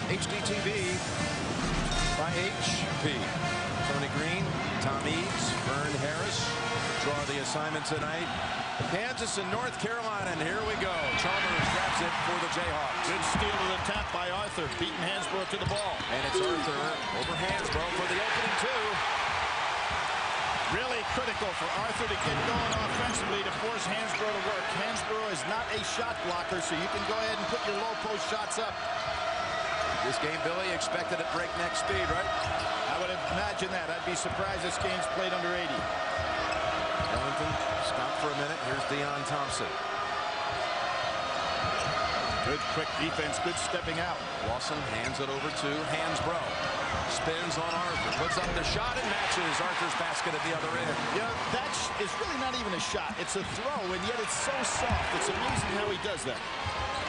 HDTV by HP. Tony Green, Tom Eads, Vern Harris draw the assignment tonight. Kansas and North Carolina, and here we go. Chalmers grabs it for the Jayhawks. Good steal of the tap by Arthur, beating Hansbrough to the ball. And it's Arthur over Hansbrough for the opening two. Really critical for Arthur to get going offensively to force Hansbrough to work. Hansbrough is not a shot blocker, so you can go ahead and put your low post shots up. This game, Billy, expected at breakneck speed, right? I would imagine that. I'd be surprised this game's played under 80. Ellington, stop for a minute. Here's Deon Thompson. Good quick defense, good stepping out. Lawson hands it over to Hansbrough. Spins on Arthur, puts up the shot and matches Arthur's basket at the other end. Yeah, that is really not even a shot. It's a throw, and yet it's so soft. It's amazing how he does that.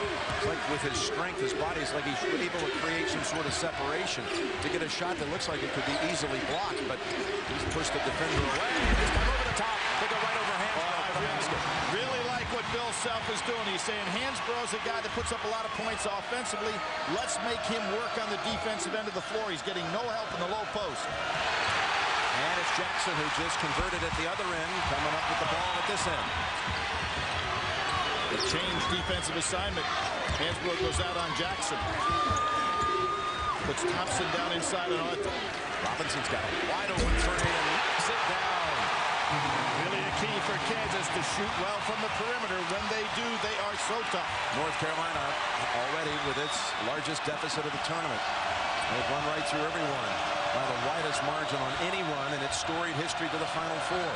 It's like with his strength, his body's like he's able to create some sort of separation to get a shot that looks like it could be easily blocked, but he's pushed the defender away. He's come over the top. They go right over Hansbrough for the basket. Really like what Bill Self is doing. He's saying Hansbrough's a guy that puts up a lot of points offensively. Let's make him work on the defensive end of the floor. He's getting no help in the low post. And it's Jackson who just converted at the other end, coming up with the ball at this end. A change defensive assignment. Hansbrough goes out on Jackson. Puts Thompson down inside on Arthur. Robinson's got a wide open three and knocks it down. Really a key for Kansas to shoot well from the perimeter. When they do, they are so tough. North Carolina already with its largest deficit of the tournament. They've run right through everyone by the widest margin on any run in its storied history to the Final Four.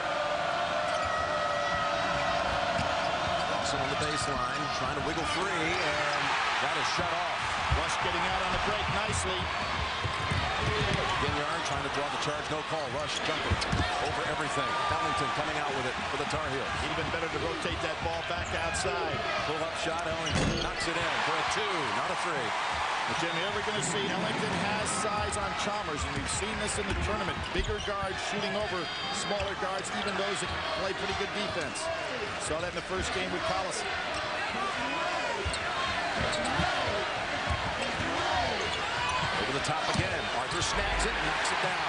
On the baseline, trying to wiggle free, and that is shut off. Rush getting out on the break nicely. Ginyard trying to draw the charge, no call. Rush jumper over everything. Ellington coming out with it for the Tar Heels. Even better to rotate that ball back outside. Pull up shot, Ellington knocks it in for a 2, not a 3. But Jim, you're ever going to see Ellington has size on Chalmers, and we've seen this in the tournament. Bigger guards shooting over smaller guards, even those that play pretty good defense. Saw that in the first game with Collison. Over the top again. Arthur snags it, knocks it down.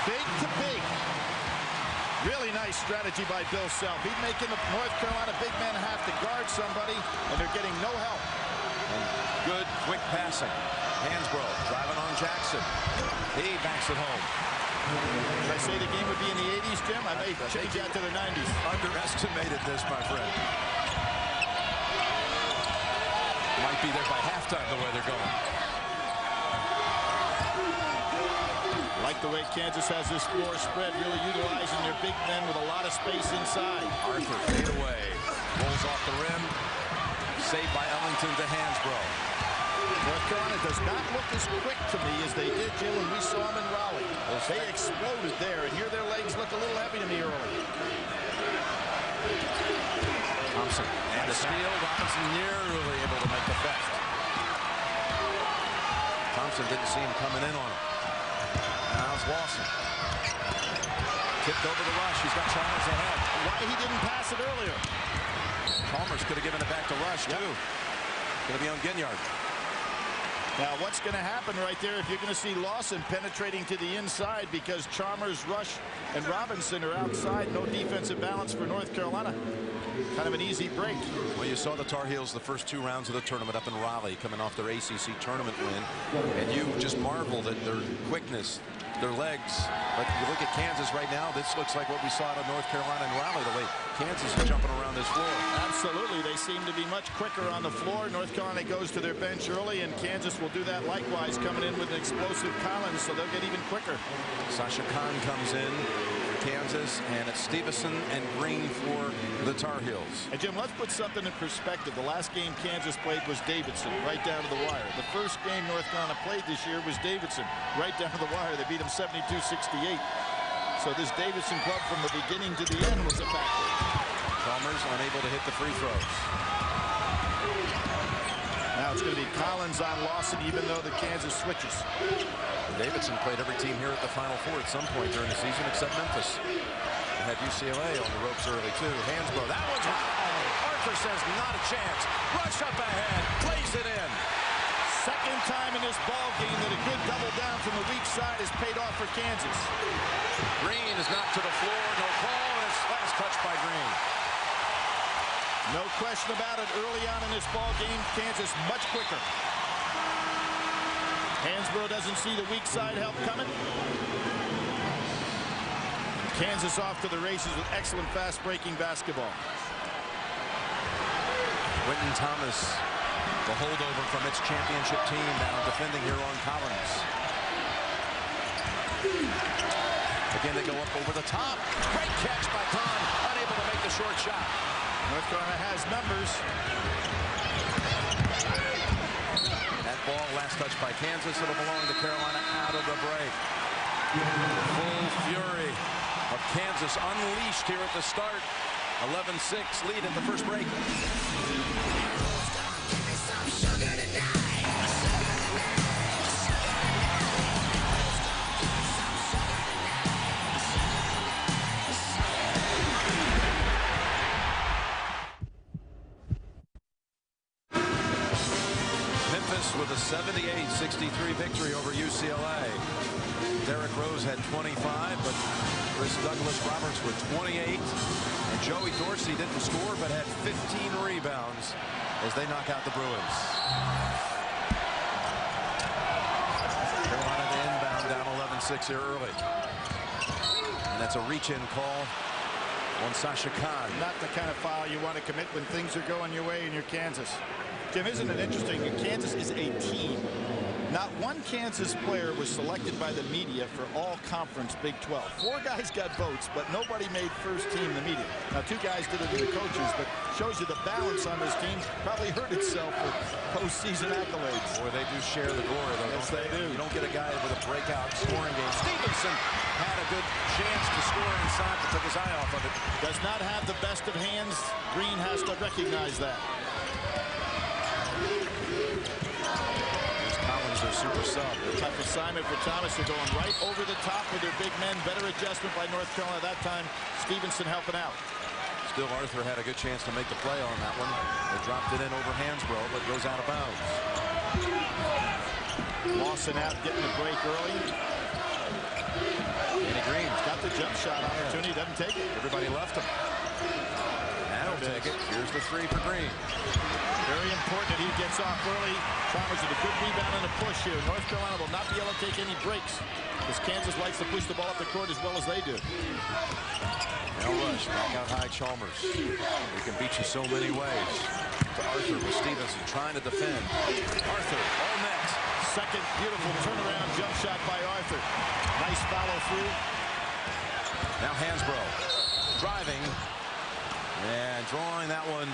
Big to big. Really nice strategy by Bill Self. He's making the North Carolina big men have to guard somebody, and they're getting no help. And good, quick passing. Hansbrough driving on Jackson. He backs it home. Did I say the game would be in the 80s, Jim? I may change that to the 90s. Underestimated this, my friend. Might be there by halftime the way they're going. Like the way Kansas has this floor spread, really utilizing their big men with a lot of space inside. Arthur fade away. Rolls off the rim. Saved by Ellington to Hansbrough. North Carolina does not look as quick to me as they did, Jim, when we saw them in Raleigh. They exploded there, and here their legs look a little heavy to me early. Thompson and the steal. Robinson nearly able to make the theft. Thompson didn't see him coming in on him. Now it's Lawson. Tipped over the Rush. He's got Chalmers ahead. Why he didn't pass it earlier? Chalmers could have given it back to Rush, too. Going to be on Ginyard. Now, what's going to happen right there if you're going to see Lawson penetrating to the inside because Chalmers, Rush, and Robinson are outside. No defensive balance for North Carolina. Kind of an easy break. Well, you saw the Tar Heels the first 2 rounds of the tournament up in Raleigh coming off their ACC tournament win. And you just marveled at their quickness, their legs. But you look at Kansas right now, this looks like what we saw out of North Carolina and Raleigh, the way Kansas is jumping around this floor. Absolutely. They seem to be much quicker on the floor. North Carolina goes to their bench early, and Kansas will do that likewise, coming in with an explosive Collins, so they'll get even quicker. Sasha Khan comes in for Kansas, and it's Stevenson and Green for the Tar Heels. And Jim, let's put something in perspective. The last game Kansas played was Davidson, right down to the wire. The first game North Carolina played this year was Davidson, right down to the wire. They beat them 72-68. So this Davidson club from the beginning to the end was a factor. Chalmers unable to hit the free throws. Now it's going to be Collins on Lawson, even though the Kansas switches. Davidson played every team here at the Final Four at some point during the season except Memphis. They had UCLA on the ropes early, too. Hansbrough. That one's Arthur says not a chance. Rush up ahead. Plays it in. Second time in this ball game that a good double down from the weak side has paid off for Kansas. Green is knocked to the floor. No call, and it's last touch by Green. No question about it. Early on in this ball game, Kansas much quicker. Hansbrough doesn't see the weak side help coming. Kansas off to the races with excellent fast-breaking basketball. Quentin Thomas, the holdover from its championship team, now defending here on Collins. Again, they go up over the top. Great catch by Kahn, unable to make the short shot. North Carolina has numbers. That ball, last touch by Kansas. It'll belong to Carolina out of the break. Full fury of Kansas unleashed here at the start. 11-6 lead at the first break. With a 78-63 victory over UCLA. Derrick Rose had 25, but Chris Douglas Roberts with 28. And Joey Dorsey didn't score, but had 15 rebounds as they knock out the Bruins. Carolina to inbound down 11-6 here early. And that's a reach-in call on Sasha Kahn. Not the kind of foul you want to commit when things are going your way and you're Kansas. Jim, isn't it interesting? Kansas is a team. Not one Kansas player was selected by the media for all-conference Big 12. 4 guys got votes, but nobody made first team the media. Now, 2 guys did it to the coaches, but shows you the balance on this team probably hurt itself with postseason accolades. Boy, they do share the glory, though. Yes, they do. You don't get a guy with a breakout scoring game. Stevenson had a good chance to score inside, but took his eye off of it. Does not have the best of hands. Green has to recognize that. Collins, their super sub. A tough assignment for Thomas. They're going right over the top with their big men. Better adjustment by North Carolina that time. Stevenson helping out. Still, Arthur had a good chance to make the play on that one. They dropped it in over Hansbrough, but goes out of bounds. Lawson out, getting the break early. Danny Green's got the jump shot opportunity. Doesn't take it. Everybody left him. That'll take it. Here's the 3 for Green. Very important that he gets off early. Chalmers with a good rebound and a push here. North Carolina will not be able to take any breaks because Kansas likes to push the ball up the court as well as they do. Now rush, back out high Chalmers. He can beat you so many ways. To Arthur with Stevenson trying to defend. Arthur, all net. Second beautiful turnaround jump shot by Arthur. Nice follow through. Now Hansbrough driving and drawing that one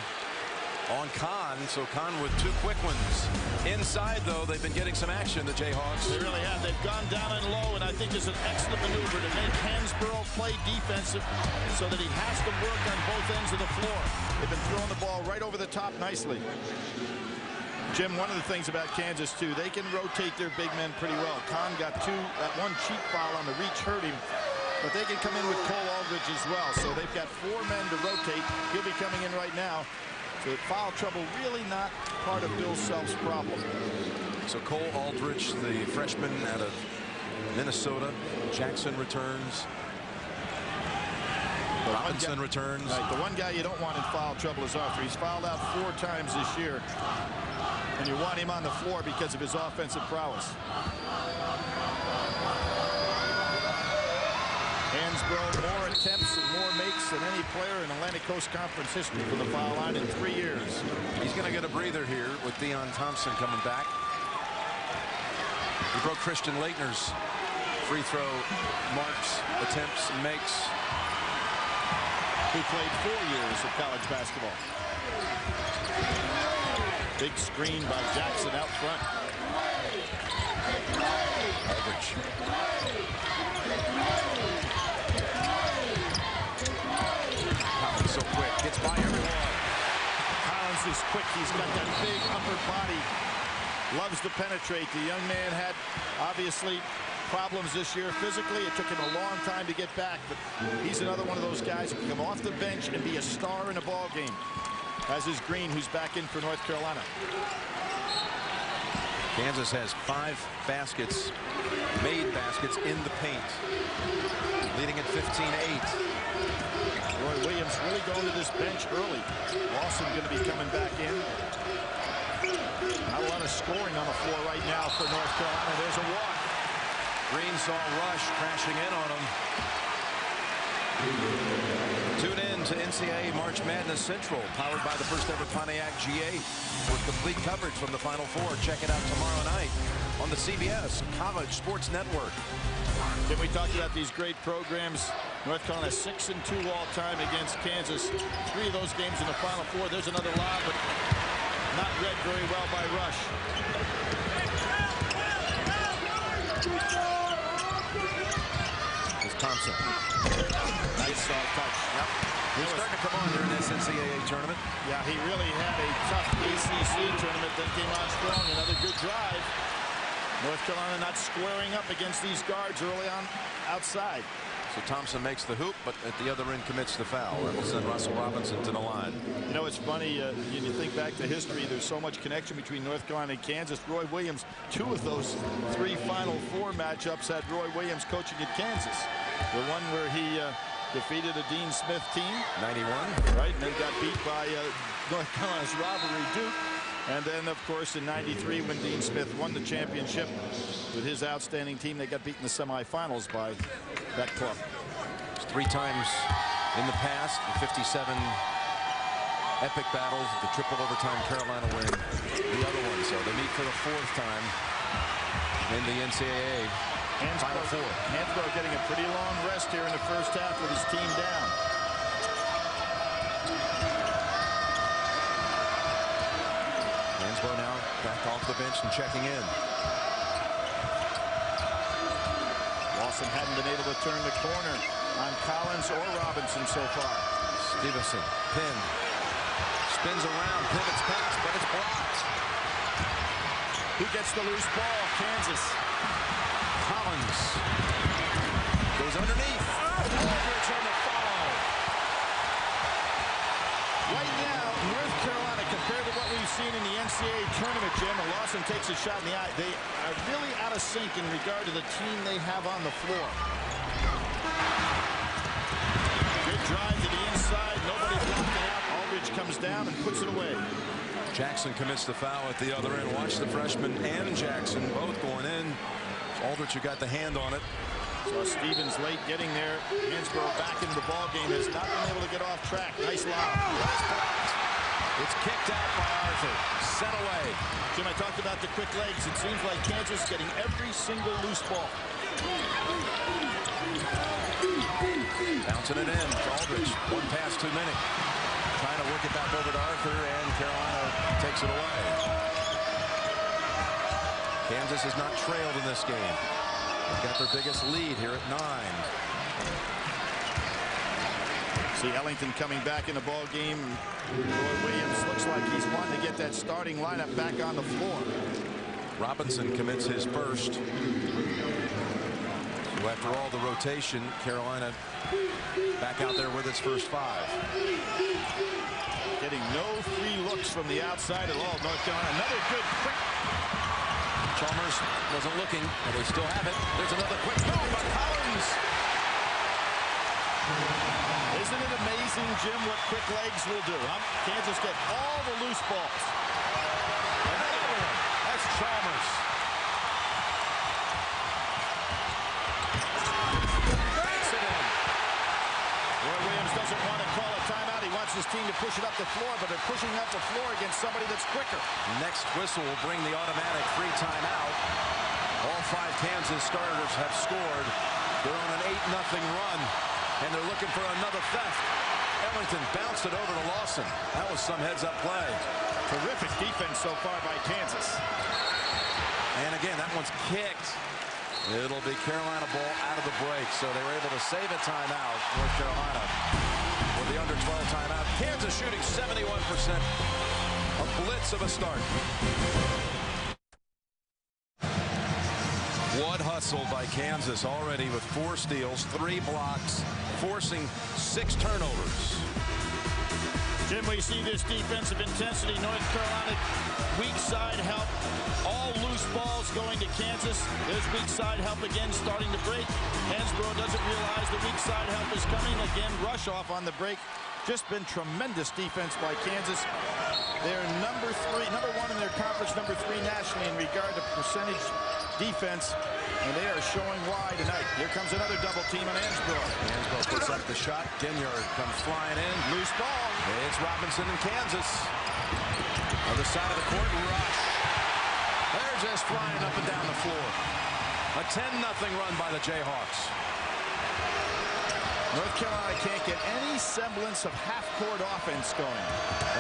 on Kahn, so Kahn with 2 quick ones. Inside, though, they've been getting some action, the Jayhawks. They really have. They've gone down and low, and I think there's an excellent maneuver to make Hansbrough play defensive so that he has to work on both ends of the floor. They've been throwing the ball right over the top nicely. Jim, one of the things about Kansas, too, they can rotate their big men pretty well. Kahn got 2, that one cheap foul on the reach hurt him. But they can come in with Cole Aldridge as well. So they've got 4 men to rotate. He'll be coming in right now. So foul trouble really not part of Bill Self's problem. So Cole Aldridge, the freshman out of Minnesota. Jackson returns. Robinson returns. Right, the one guy you don't want in foul trouble is Arthur. He's fouled out 4 times this year. And you want him on the floor because of his offensive prowess. Hansbrough, more attempts and more makes than any player in Atlantic Coast Conference history for the foul line in 3 years. He's going to get a breather here with Dion Thompson coming back. He broke Christian Laettner's free throw marks, attempts, and makes. Who played 4 years of college basketball. Big screen by Jackson out front. Aldridge. Collins so quick, gets by everyone. Collins is quick. He's got that big upper body. Loves to penetrate. The young man had obviously problems this year physically. It took him a long time to get back, but he's another one of those guys who can come off the bench and be a star in a ball game. As is Green, who's back in for North Carolina. Kansas has 5 baskets, made baskets in the paint, leading at 15-8. Roy Williams really going to this bench early. Lawson going to be coming back in. Not a lot of scoring on the floor right now for North Carolina. There's a walk. Green saw Rush crashing in on him. Tune in to NCAA March Madness Central, powered by the first ever Pontiac G8. For complete coverage from the Final Four, check it out tomorrow night on the CBS College Sports Network. Then we talked about these great programs. North Carolina 6-2 all time against Kansas. 3 of those games in the Final Four. There's another lob, but not read very well by Rush. It's Thompson. Nice touch. Yep. He's starting to come on here in this NCAA tournament. Yeah, he really had a tough ACC tournament, then came on strong. Another good drive. North Carolina not squaring up against these guards early on outside. So Thompson makes the hoop, but at the other end commits the foul. That will send Russell Robinson to the line. You know, it's funny, you think back to history, there's so much connection between North Carolina and Kansas. Roy Williams, 2 of those 3 Final Four matchups had Roy Williams coaching at Kansas. The one where he defeated a Dean Smith team. 91. Right, and then got beat by North Carolina's rivalry Duke. And then, of course, in 93, when Dean Smith won the championship with his outstanding team, they got beaten in the semifinals by that club. 3 times in the past, the 57 epic battles, the triple overtime Carolina win, the other one. So they meet for the 4th time in the NCAA Final Four. Hansbrough getting a pretty long rest here in the first half with his team down. Hansbrough now back off the bench and checking in. Lawson hadn't been able to turn the corner on Collins or Robinson so far. Stevenson pinned, spins around, pivots pass, but it's blocked. Who gets the loose ball? Kansas. Collins goes underneath. Aldridge on the foul. Right now, North Carolina, compared to what we've seen in the NCAA tournament, Jim, and Lawson takes a shot in the eye, they are really out of sync in regard to the team they have on the floor. Good drive to the inside. Nobody blocked it out. Aldridge comes down and puts it away. Jackson commits the foul at the other end. Watch the freshman and Jackson both going in. Aldridge, who got the hand on it. So Stevens late getting there. Hansbrough back into the ball game, has not been able to get off track. Nice lob. It's kicked out by Arthur. Set away. Jim, I talked about the quick legs. It seems like Kansas getting every single loose ball. Bouncing it in. Aldridge. 1 pass too many. Trying to work it back over to Arthur, and Carolina takes it away. Kansas has not trailed in this game. They've got their biggest lead here at 9. See Ellington coming back in the ball game. Roy Williams looks like he's wanting to get that starting lineup back on the floor. Robinson commits his first. So after all the rotation, Carolina back out there with its first 5. Getting no free looks from the outside at all. North Carolina, another good quick. Chalmers wasn't looking, but they still have it. There's another quick goal by Collins. Isn't it amazing, Jim, what quick legs will do? Huh? Kansas get all the loose balls. Another one. That's Chalmers. Banks it in. Roy Williams doesn't want to call a timeout. He wants his team to push it up the floor, but they're pushing up the floor against somebody that's quicker. Next whistle will bring the automatic free timeout. All 5 Kansas starters have scored. They're on an 8-0 run, and they're looking for another theft. Ellington bounced it over to Lawson. That was some heads-up play. Terrific defense so far by Kansas. And again, that one's kicked. It'll be Carolina ball out of the break, so they were able to save a timeout. North Carolina with the under 12 timeout. Kansas shooting 71%. A blitz of a start. What hustle by Kansas already with 4 steals, 3 blocks, forcing 6 turnovers. Jim, we see this defensive intensity. North Carolina, weak side help. All loose balls going to Kansas. There's weak side help again starting to break. Hansbrough doesn't realize the weak side help is coming. Again, rush off on the break. Just been tremendous defense by Kansas. They're number one in their conference, number 3 nationally in regard to percentage defense. And they are showing why tonight. Here comes another double team on Hansbrough. Hansbrough puts up the shot. Ginyard comes flying in. Loose ball. It's Robinson in Kansas. Other side of the court, rush. They're just flying up and down the floor. A 10-0 run by the Jayhawks. North Carolina can't get any semblance of half-court offense going.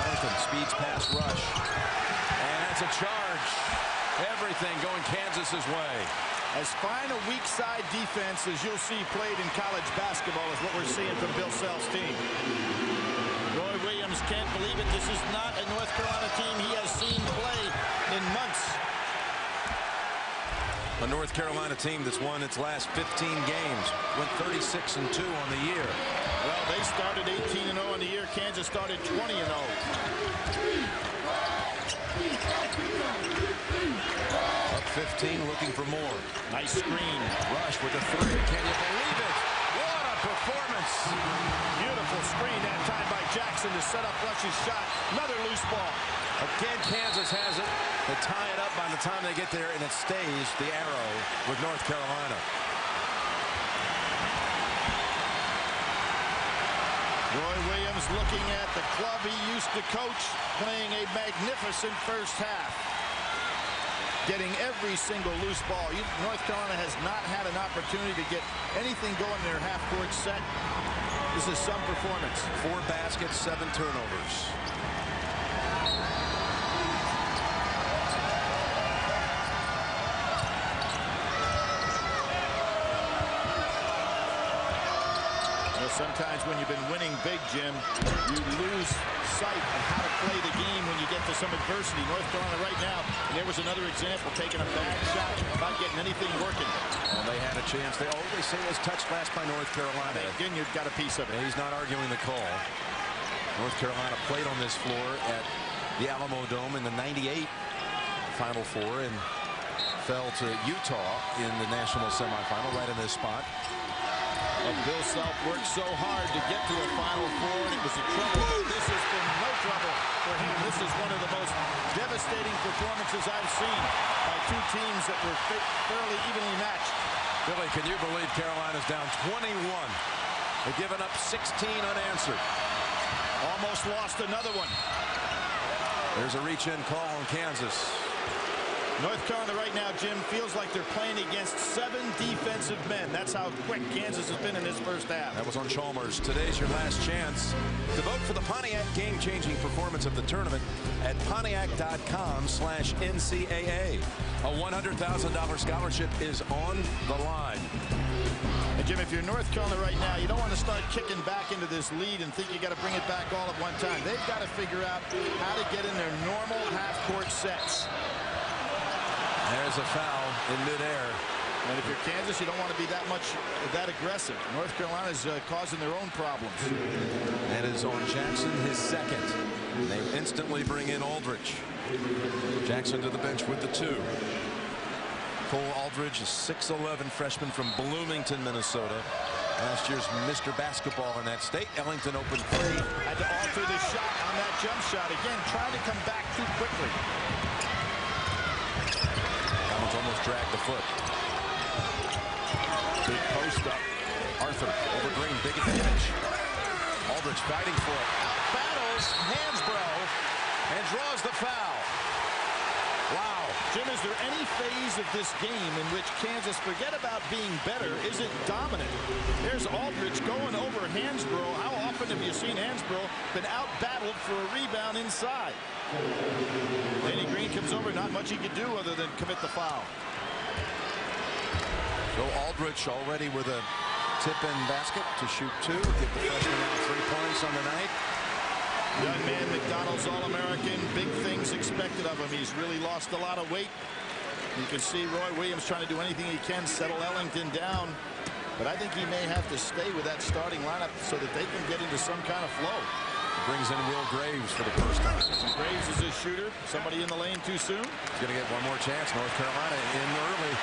Ellington speeds past rush. And that's a charge. Everything going Kansas's way. As fine a weak side defense as you'll see played in college basketball is what we're seeing from Bill Self's team. Roy Williams can't believe it. This is not a North Carolina team he has seen play in months. A North Carolina team that's won its last 15 games, went 36-2 on the year. Well, they started 18-0 on the year. Kansas started 20-0. Up 15, looking for more. Nice screen. Rush with a 3. Can you believe it? What a performance. Beautiful screen that time by Jackson to set up Rush's shot. Another loose ball. Again, Kansas has it. They tie it up by the time they get there, and it stays the arrow with North Carolina. Roy Williams looking at the club he used to coach, playing a magnificent first half. Getting every single loose ball. North Carolina has not had an opportunity to get anything going in their half-court set. This is some performance. 4 baskets, 7 turnovers. Sometimes when you've been winning big, Jim, you lose sight of how to play the game when you get to some adversity. North Carolina right now, there was another example, taking a bad shot, not getting anything working. Well, they had a chance. They say it was touched last by North Carolina. Ginyard got a piece of it. He's not arguing the call. North Carolina played on this floor at the Alamo Dome in the '98 Final Four and fell to Utah in the national semifinal right in this spot. Bill Self worked so hard to get to a Final Four, and it was a trouble. But this has been no trouble for him. This is one of the most devastating performances I've seen by 2 teams that were fairly evenly matched. Billy, can you believe Carolina's down 21? They've given up 16 unanswered. Almost lost another one. There's a reach-in call on Kansas. North Carolina right now, Jim, feels like they're playing against 7 defensive men. That's how quick Kansas has been in this first half. That was on Chalmers. Today's your last chance to vote for the Pontiac game-changing performance of the tournament at Pontiac.com/NCAA. A $100,000 scholarship is on the line. And Jim, if you're North Carolina right now, you don't want to start kicking back into this lead and think you got to bring it back all at one time. They've got to figure out how to get in their normal half-court sets. There's a foul in midair. And if you're Kansas, you don't want to be that aggressive. North Carolina's causing their own problems. That is on Jackson, his second. They instantly bring in Aldridge. Jackson to the bench with the 2. Cole Aldridge, a 6'11" freshman from Bloomington, Minnesota. Last year's Mr. Basketball in that state. Ellington open 3. Had to alter the shot on that jump shot. Again, trying to come back too quickly. Almost dragged the foot. Big post up. Arthur over Green. Big advantage. Aldridge fighting for it. Out battles Hansbrough and draws the foul. Wow. Jim, is there any phase of this game in which Kansas, forget about being better, isn't dominant? There's Aldridge going over Hansbrough. How often have you seen Hansbrough been out-battled for a rebound inside? Danny Green comes over, not much he could do other than commit the foul. So Aldridge already with a tip-in basket to shoot 2. Get the freshman out 3 points on the night. Young man, McDonald's All-American. Big things expected of him. He's really lost a lot of weight. You can see Roy Williams trying to do anything he can, settle Ellington down. But I think he may have to stay with that starting lineup so that they can get into some kind of flow. Brings in Will Graves for the first time. Graves is a shooter. Somebody in the lane too soon. He's going to get one more chance. North Carolina in early.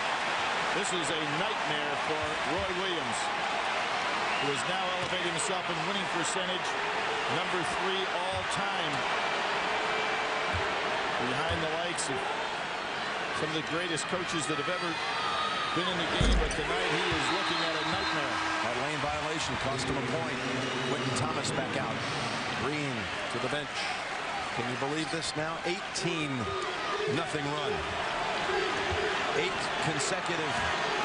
This is a nightmare for Roy Williams, who has now elevated himself in winning percentage, #3 all time, behind the likes of some of the greatest coaches that have ever been in the game. But tonight he is looking at a nightmare. That lane violation cost him a point. Quentin Thomas back out. Green to the bench. Can you believe this now? 18-0 run. 8 consecutive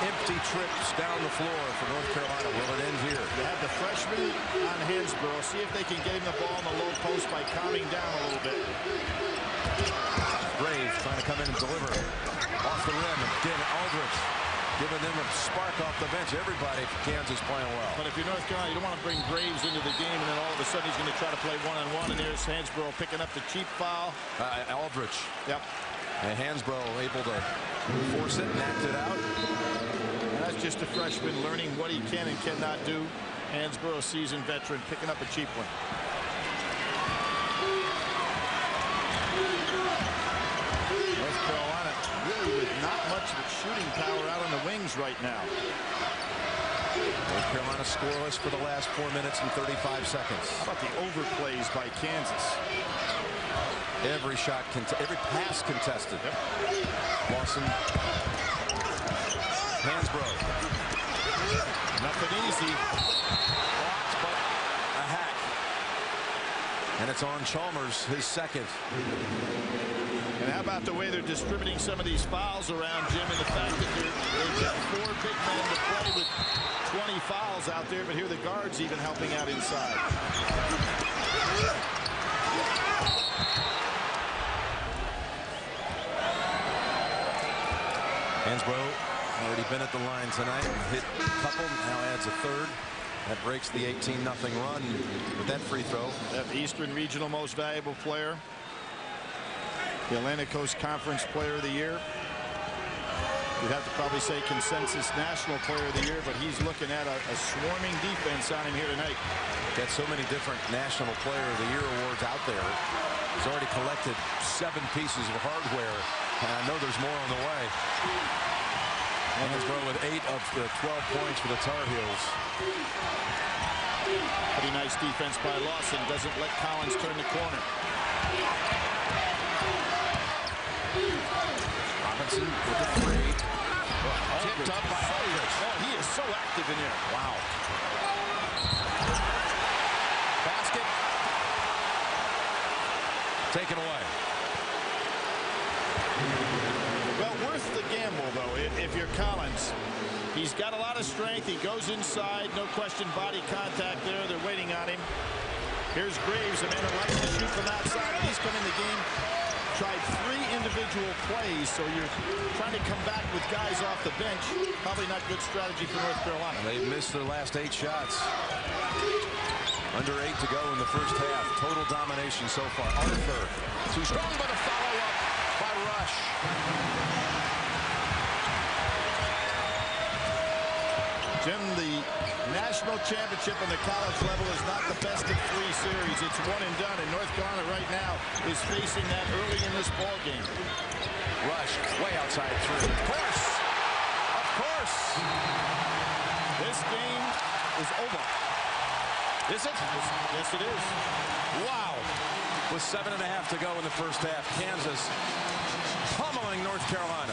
empty trips down the floor for North Carolina. Will it end here? You have the freshman on Hansbrough. See if they can get him the ball in the low post by calming down a little bit. Graves trying to come in and deliver. Off the rim. Again, Aldridge giving them a spark off the bench. Everybody for Kansas playing well. But if you're North Carolina, you don't want to bring Graves into the game, and then all of a sudden he's going to try to play one-on-one, and there's Hansbrough picking up the cheap foul. Aldridge. Yep. And Hansbrough able to force it and act it out. And that's just a freshman learning what he can and cannot do. Hansbrough, a seasoned veteran, picking up a cheap one. North Carolina really with not much shooting power out on the wings right now. North Carolina scoreless for the last 4 minutes and 35 seconds. How about the overplays by Kansas? Every shot, every pass contested. Yep. Lawson. Hansbrough. Nothing easy. Blocked, but a hack. And it's on Chalmers, his second. And how about the way they're distributing some of these fouls around, Jim, and the fact that they've got 4 big men to play with 20 fouls out there, but here the guards even helping out inside. Hansbrough already been at the line tonight. Hit a couple, now adds a third. That breaks the 18-0 run with that free throw. That Eastern Regional Most Valuable Player. The Atlantic Coast Conference Player of the Year. You'd have to probably say consensus National Player of the Year, but he's looking at a swarming defense on him here tonight. Got so many different National Player of the Year awards out there. He's already collected 7 pieces of hardware, and I know there's more on the way. Hansbrough with 8 of the 12 points for the Tar Heels. Pretty nice defense by Lawson. Doesn't let Collins turn the corner. Robinson with the 3. Tipped up by Aldridge. Oh, he is so active in there. Wow. Basket. Taken away. Well, worth the gamble, though, if you're Collins. He's got a lot of strength. He goes inside. No question, body contact there. They're waiting on him. Here's Graves, a man who likes to shoot from outside. He's come in the game, tried 3 individual plays, so you're trying to come back with guys off the bench. Probably not good strategy for North Carolina. They've missed their last 8 shots. Under 8 to go in the first half. Total domination so far. Arthur, too strong, but a follow-up by Rush. Jim, the national championship on the college level is not the best of 3 series. It's one and done, and North Carolina right now is facing that early in this ball game. Rush, way outside 3. Of course. Of course. This game is over. Is it? Yes, it is. Wow. With 7.5 to go in the first half, Kansas pummeling North Carolina.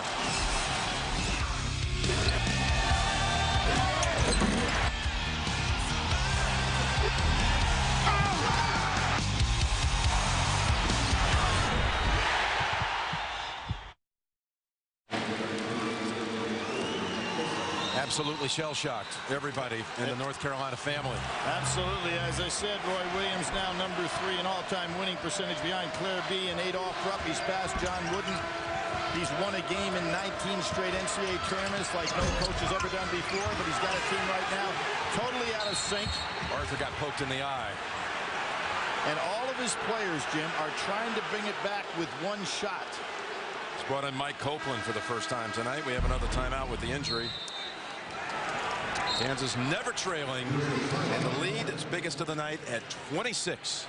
Absolutely shell-shocked, everybody in the North Carolina family. Absolutely. As I said, Roy Williams now #3 in all-time winning percentage behind Claire B. and Adolph Rupp. He's passed John Wooden. He's won a game in 19 straight NCAA tournaments like no coach has ever done before, but he's got a team right now totally out of sync. Arthur got poked in the eye. And all of his players, Jim, are trying to bring it back with 1 shot. He's brought in Mike Copeland for the first time tonight. We have another timeout with the injury. Kansas never trailing, and the lead is biggest of the night at 26.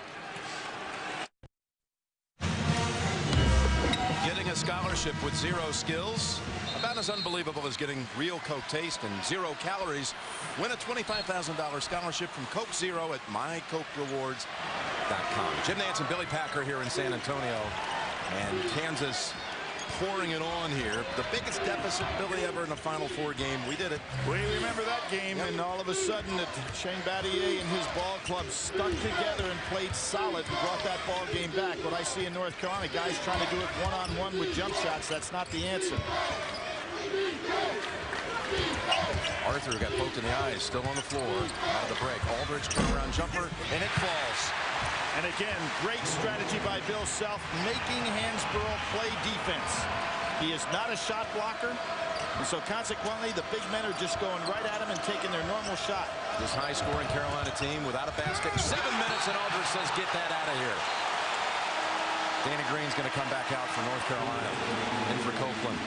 scholarship with 0 skills. About as unbelievable as getting real Coke taste and 0 calories. Win a $25,000 scholarship from Coke Zero at mycokerewards.com. Jim Nantz and Billy Packer here in San Antonio. And Kansas pouring it on here. The biggest deficit, Billy, ever in a Final Four game. We did it. We remember that game, and all of a sudden, Shane Battier and his ball club stuck together and played solid and brought that ball game back. What I see in North Carolina, guys trying to do it one-on-one with jump shots, that's not the answer. Arthur got poked in the eyes, still on the floor, out of the break. Aldridge turnaround jumper, and it falls. And again, great strategy by Bill Self, making Hansborough play defense. He is not a shot blocker, and so consequently, the big men are just going right at him and taking their normal shot. This high-scoring Carolina team without a basket. 7 minutes, and Aldridge says, get that out of here. Danny Green's going to come back out for North Carolina and for Copeland.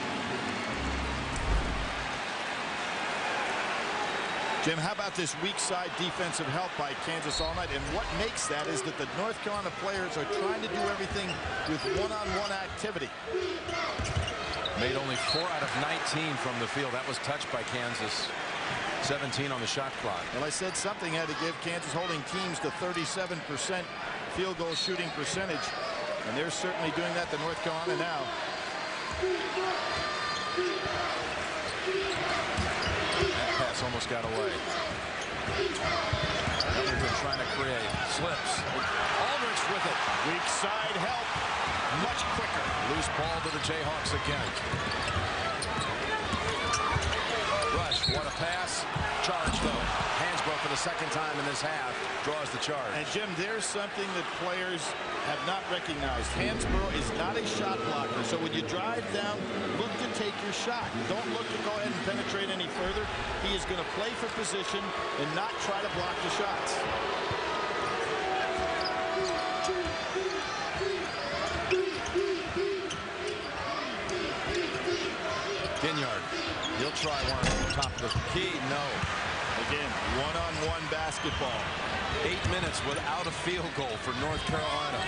Jim, how about this weak side defensive help by Kansas all night? And what makes that is that the North Carolina players are trying to do everything with one-on-one activity. Made only 4 out of 19 from the field. That was touched by Kansas. 17 on the shot clock. Well, I said something had to give. Kansas holding teams to 37% field goal shooting percentage. And they're certainly doing that to North Carolina now. Almost got away. Everyone trying to create. Slips. Aldridge with it. Weak side help. Much quicker. Loose ball to the Jayhawks again. Rush. What a pass. Charge though. Hansbrough for the second time in this half draws the charge. And Jim, there's something that players have not recognized. Hansbrough is not a shot blocker. So when you drive down, look to take your shot. Don't look to go ahead and penetrate any further. He is going to play for position and not try to block the shots. Ginyard. He'll try one on top of the key. No. Again, one-on-one basketball. 8 minutes without a field goal for North Carolina.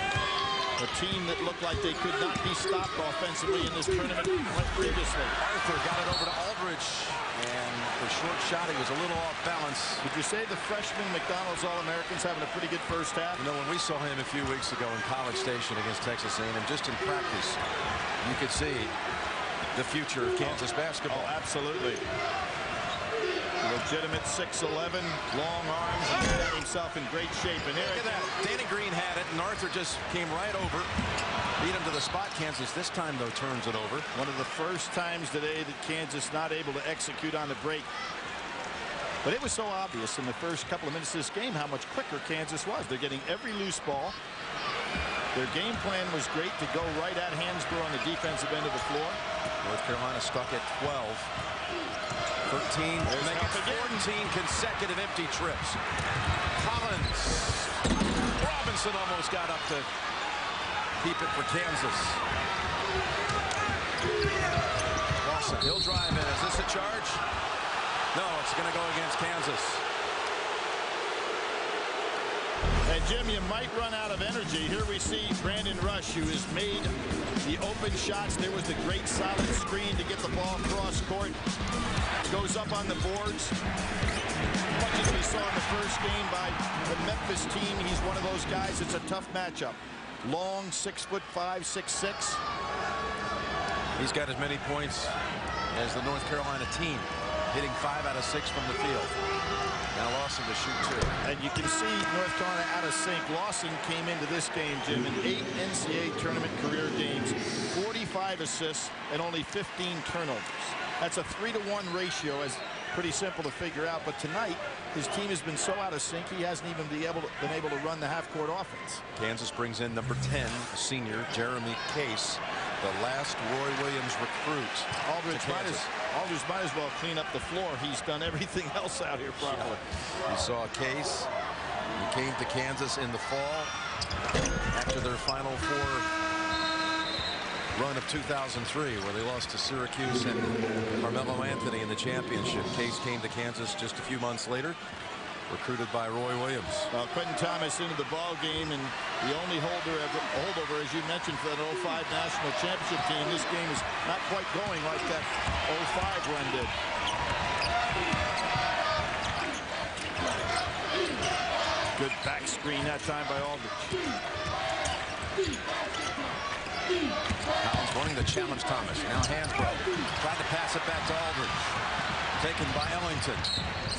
A team that looked like they could not be stopped offensively in this tournament previously. Arthur got it over to Aldridge, and the short shot, he was a little off balance. Would you say the freshman McDonald's All-Americans having a pretty good first half? You know, when we saw him a few weeks ago in College Station against Texas A&M, just in practice, you could see the future of Kansas basketball. Oh, absolutely. Legitimate 6'11", long arms, and he got himself in great shape. And look at that. Danny Green had it, and Arthur just came right over. Beat him to the spot. Kansas this time, though, turns it over. One of the first times today that Kansas not able to execute on the break. But it was so obvious in the first couple of minutes of this game how much quicker Kansas was. They're getting every loose ball. Their game plan was great to go right at Hansbrough on the defensive end of the floor. North Carolina stuck at 12. 13, make it 14 consecutive empty trips. Collins. Robinson almost got up to keep it for Kansas. Lawson, he'll drive in. Is this a charge? No, it's going to go against Kansas. And Jim, you might run out of energy. Here we see Brandon Rush, who has made the open shots. There was the great solid screen to get the ball cross court. Goes up on the boards. Much as we saw in the first game by the Memphis team, he's one of those guys. It's a tough matchup. Long, 6'5", 6'6". He's got as many points as the North Carolina team, hitting 5 out of 6 from the field. Now Lawson to shoot 2. And you can see North Carolina out of sync. Lawson came into this game, Jim, in 8 NCAA tournament career games, 45 assists and only 15 turnovers. That's a 3-to-1 ratio. It's pretty simple to figure out. But tonight, his team has been so out of sync, he hasn't even been able to run the half-court offense. Kansas brings in number 10, senior Jeremy Case, the last Roy Williams recruit. Aldridge might as well clean up the floor. He's done everything else out here properly. You saw Case. He came to Kansas in the fall after their Final Four run of 2003, where they lost to Syracuse and Carmelo Anthony in the championship. Case came to Kansas just a few months later. recruited by Roy Williams. Well, Quentin Thomas into the ball game, and the only holdover, as you mentioned, for that 05 national championship team. This game is not quite going like that 05 run did. Good back screen that time by Aldridge. Collins wanting to challenge Thomas. Now Hansbrough tried to pass it back to Aldridge. Taken by Ellington.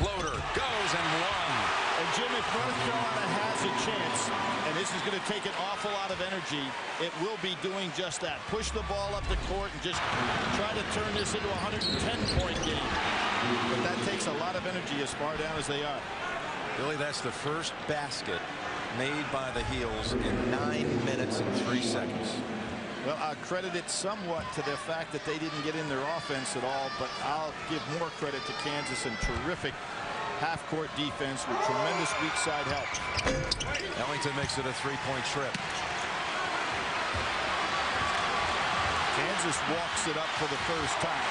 Floater goes and one. And Jim, if North Carolina has a chance, and this is going to take an awful lot of energy, it will be doing just that. Push the ball up the court and just try to turn this into a 110-point game. But that takes a lot of energy as far down as they are. Billy, that's the first basket made by the Heels in 9 minutes and 3 seconds. Well, I'll credit it somewhat to the fact that they didn't get in their offense at all, but I'll give more credit to Kansas and terrific half-court defense with tremendous weak side help. Ellington makes it a 3-point trip. Kansas walks it up for the first time.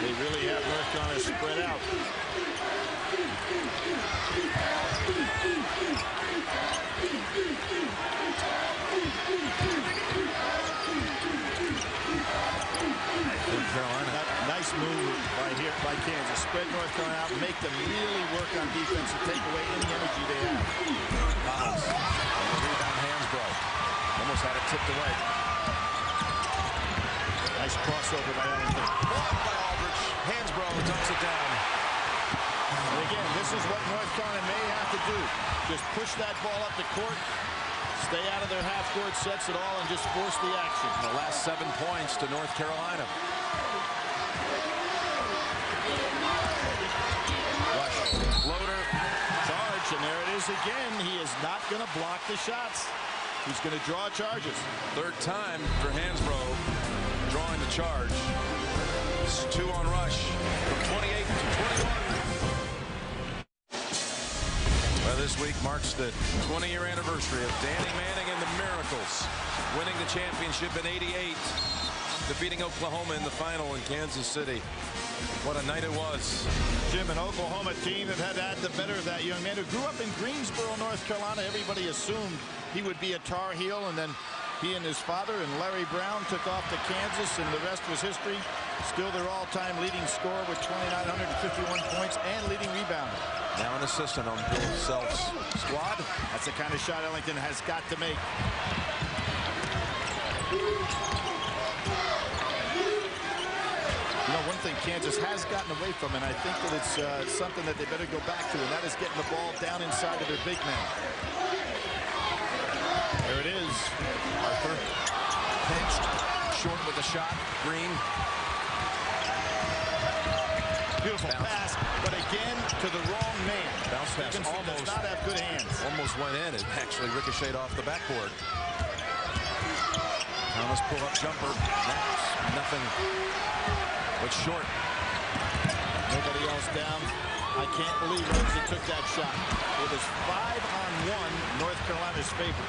They really have North Carolina spread out. Carolina. Nice move by Kansas. Spread North Carolina out, make them really work on defense and take away any energy they have. Collins. Rebound Hansbrough. Almost had it tipped away. Nice crossover by Ellington. Blocked by Aldridge. Hansbrough dunks it down. And again, this is what North Carolina may have to do. Just push that ball up the court. Stay out of their half-court sets at all and just force the action. The last 7 points to North Carolina. Rush. Floater. Charge, and there it is again. He is not going to block the shots. He's going to draw charges. Third time for Hansbrough drawing the charge. It's 2 on Rush from 28 to 21. Well, this week marks the 20-year anniversary of Danny Manning and the Miracles winning the championship in '88, defeating Oklahoma in the final in Kansas City. What a night it was. Jim, an Oklahoma team that had the better of that young man who grew up in Greensboro, North Carolina. Everybody assumed he would be a Tar Heel, and then he and his father and Larry Brown took off to Kansas, and the rest was history. Still their all-time leading scorer with 2,951 points and leading rebounder. Now an assistant on Bill Self's squad. That's the kind of shot Ellington has got to make. You know, one thing Kansas has gotten away from, and I think that it's something that they better go back to, and that is getting the ball down inside of their big man. There it is. Arthur pinched, short with the shot. Green. Beautiful pass, but again to the wrong man. Bounce pass almost does not have good hands. Almost went in. It actually ricocheted off the backboard. Thomas pull-up jumper. That's nothing but short. Nobody else down. I can't believe Ramsey took that shot. It was 5-on-1 North Carolina's favor.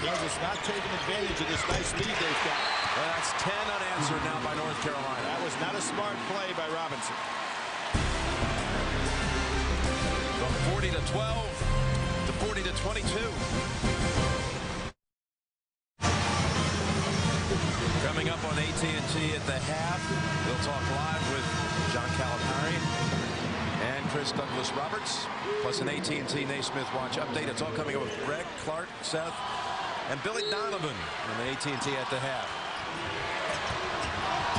Kansas not taking advantage of this nice lead they've got. Well, that's 10 unanswered now by North Carolina. That was not a smart play by Robinson. From 40 to 12 to 40 to 22. Coming up on AT&T at the half, we'll talk live with John Calipari and Chris Douglas Roberts, plus an AT&T Naismith Watch update. It's all coming up with Greg, Clark, Seth, and Billy Donovan on the AT&T at the half.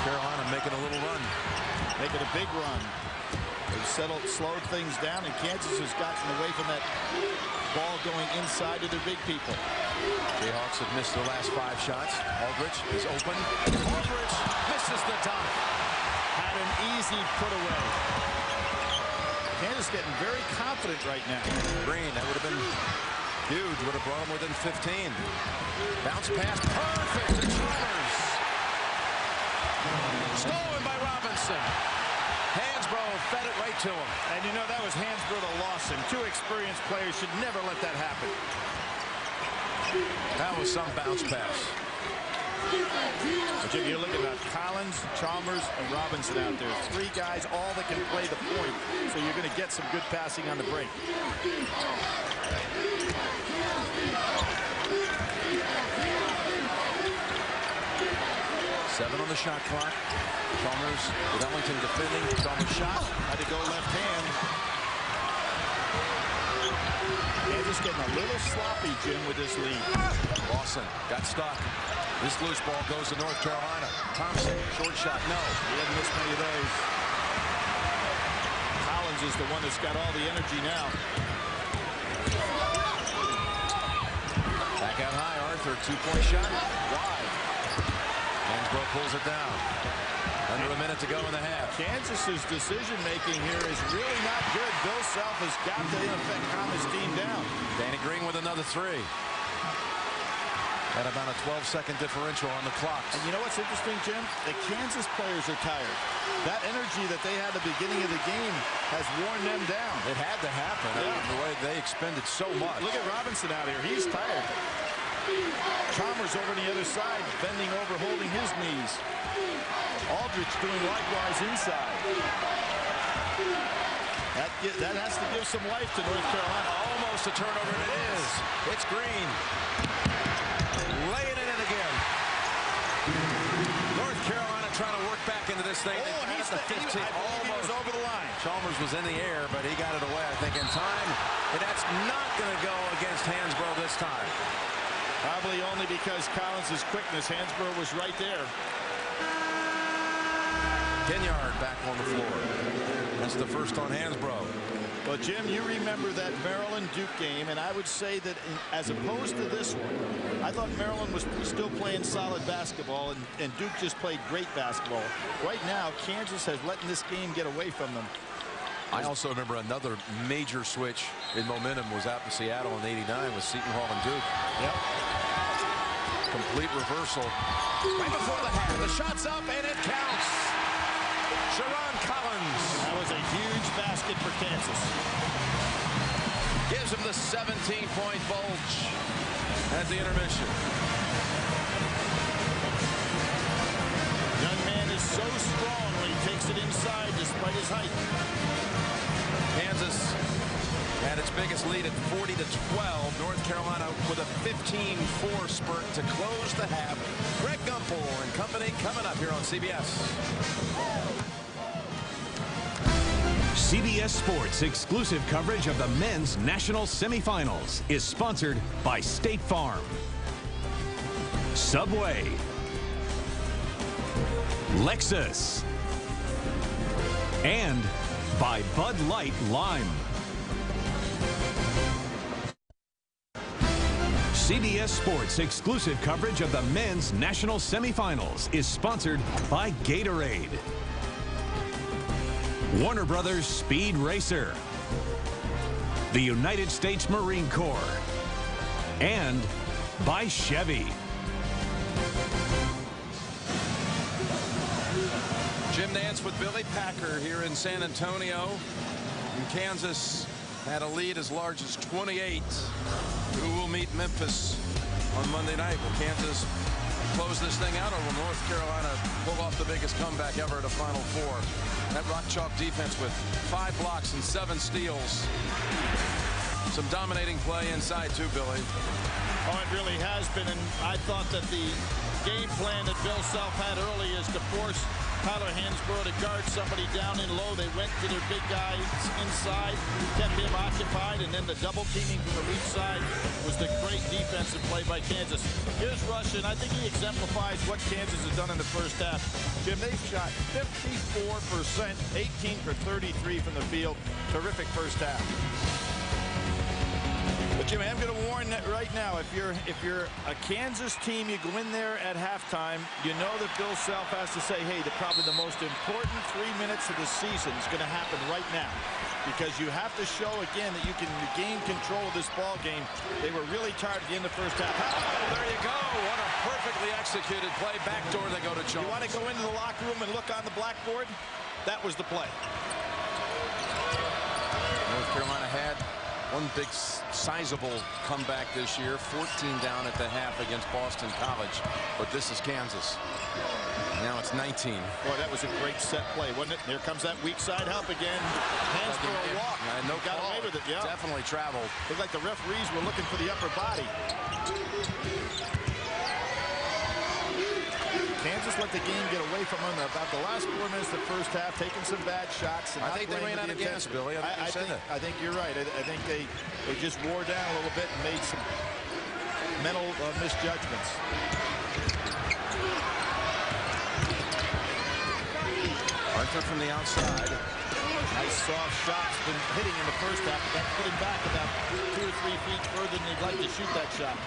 Carolina making a little run. Making a big run. They've slowed things down, and Kansas has gotten away from that ball going inside to their big people. Jayhawks have missed their last 5 shots. Aldridge is open. Aldridge misses the dunk. Had an easy put away. Kansas getting very confident right now. Green, that would have been huge. Would have brought him within 15. Bounce pass, perfect to Chalmers. Stolen by Robinson. Hansbrough fed it right to him. And you know, that was Hansbrough that lost him. 2 experienced players should never let that happen. That was some bounce pass. But Jim, you're looking at Collins, Chalmers, and Robinson out there. 3 guys, all that can play the point. So you're going to get some good passing on the break. 7 on the shot clock. Chalmers with Ellington defending. Chalmers shot. Had to go left hand. They're just getting a little sloppy, Jim, with this lead. Lawson got stuck. This loose ball goes to North Carolina. Thompson, short shot, no. He hasn't missed many of those. Collins is the one that's got all the energy now. Back out high, Arthur, 2-point shot. Wide. Hansbrough pulls it down. Under a minute to go in the half. Kansas's decision-making here is really not good. Bill Self has got to, in effect, calm his team down. Danny Green with another 3. At about a 12-second differential on the clock. And you know what's interesting, Jim? The Kansas players are tired. That energy that they had at the beginning of the game has worn them down. It had to happen. Yeah. The way they expended so much. Look at Robinson out here. He's tired. Chalmers over on the other side, bending over, holding his knees. Aldridge doing likewise inside. That has to give some life to North Carolina. Almost a turnover, and it is. It's Green. Laying it in again. North Carolina trying to work back into this thing. Oh, he's the 15. Almost over the line. Chalmers was in the air, but he got it away, I think, in time. And that's not going to go against Hansbrough this time. Probably only because Collins' quickness. Hansbrough was right there. Kenyard back on the floor. That's the first on Hansbrough. Well, Jim, you remember that Maryland-Duke game, and I would say that as opposed to this one, I thought Maryland was still playing solid basketball, and Duke just played great basketball. Right now, Kansas has let this game get away from them. I also remember another major switch in momentum was out to Seattle in '89 with Seton Hall and Duke. Yep. Complete reversal. Right before the half, the shot's up, and it counts. Sharon Collins. That was a huge basket for Kansas. Gives him the 17-point bulge at the intermission. Young man is so strong when he takes it inside despite his height. Kansas had its biggest lead at 40-12. North Carolina with a 15-4 spurt to close the half. Greg Gumpel and company coming up here on CBS. CBS Sports exclusive coverage of the men's national semifinals is sponsored by State Farm, Subway, Lexus, and by Bud Light Lime. CBS Sports exclusive coverage of the men's national semifinals is sponsored by Gatorade, Warner Brothers Speed Racer, the United States Marine Corps, and by Chevy. Jim Nance with Billy Packer here in San Antonio. And Kansas had a lead as large as 28. Who will meet Memphis on Monday night? Will Kansas close this thing out, or will North Carolina pull off the biggest comeback ever at a Final Four? That rock chalk defense with 5 blocks and 7 steals. Some dominating play inside too, Billy. Oh, it really has been, and I thought that the game plan that Bill Self had early is to force Tyler Hansbrough to guard somebody down in low. They went to their big guys inside, kept him occupied, and then the double teaming from the weak side was the great defensive play by Kansas. Here's Rush, and I think he exemplifies what Kansas has done in the first half. Jim, they've shot 54%, 18 for 33 from the field. Terrific first half. But Jim, I'm going to warn that right now, if you're a Kansas team, you go in there at halftime, you know that Bill Self has to say, hey, probably the most important 3 minutes of the season is going to happen right now, because you have to show again that you can regain control of this ball game. They were really tired at the end of the first half. Oh, there you go. What a perfectly executed play. Backdoor, they go to Jones. You want to go into the locker room and look on the blackboard? That was the play. North Carolina had one big sizable comeback this year. 14 down at the half against Boston College. But this is Kansas. Now it's 19. Boy, that was a great set play, wasn't it? Here comes that weak side help again. Hands for a walk. No got call. away with it. Yeah. Definitely traveled. Looked like the referees were looking for the upper body. Kansas let the game get away from them about the last 4 minutes of the first half, taking some bad shots. And I think they ran out of gas, Billy. I think you're right. I think they just wore down a little bit and made some mental misjudgments. Arthur from the outside. Nice soft shots been hitting in the first half, but that put him back about 2 or 3 feet further than he'd like to shoot that shot.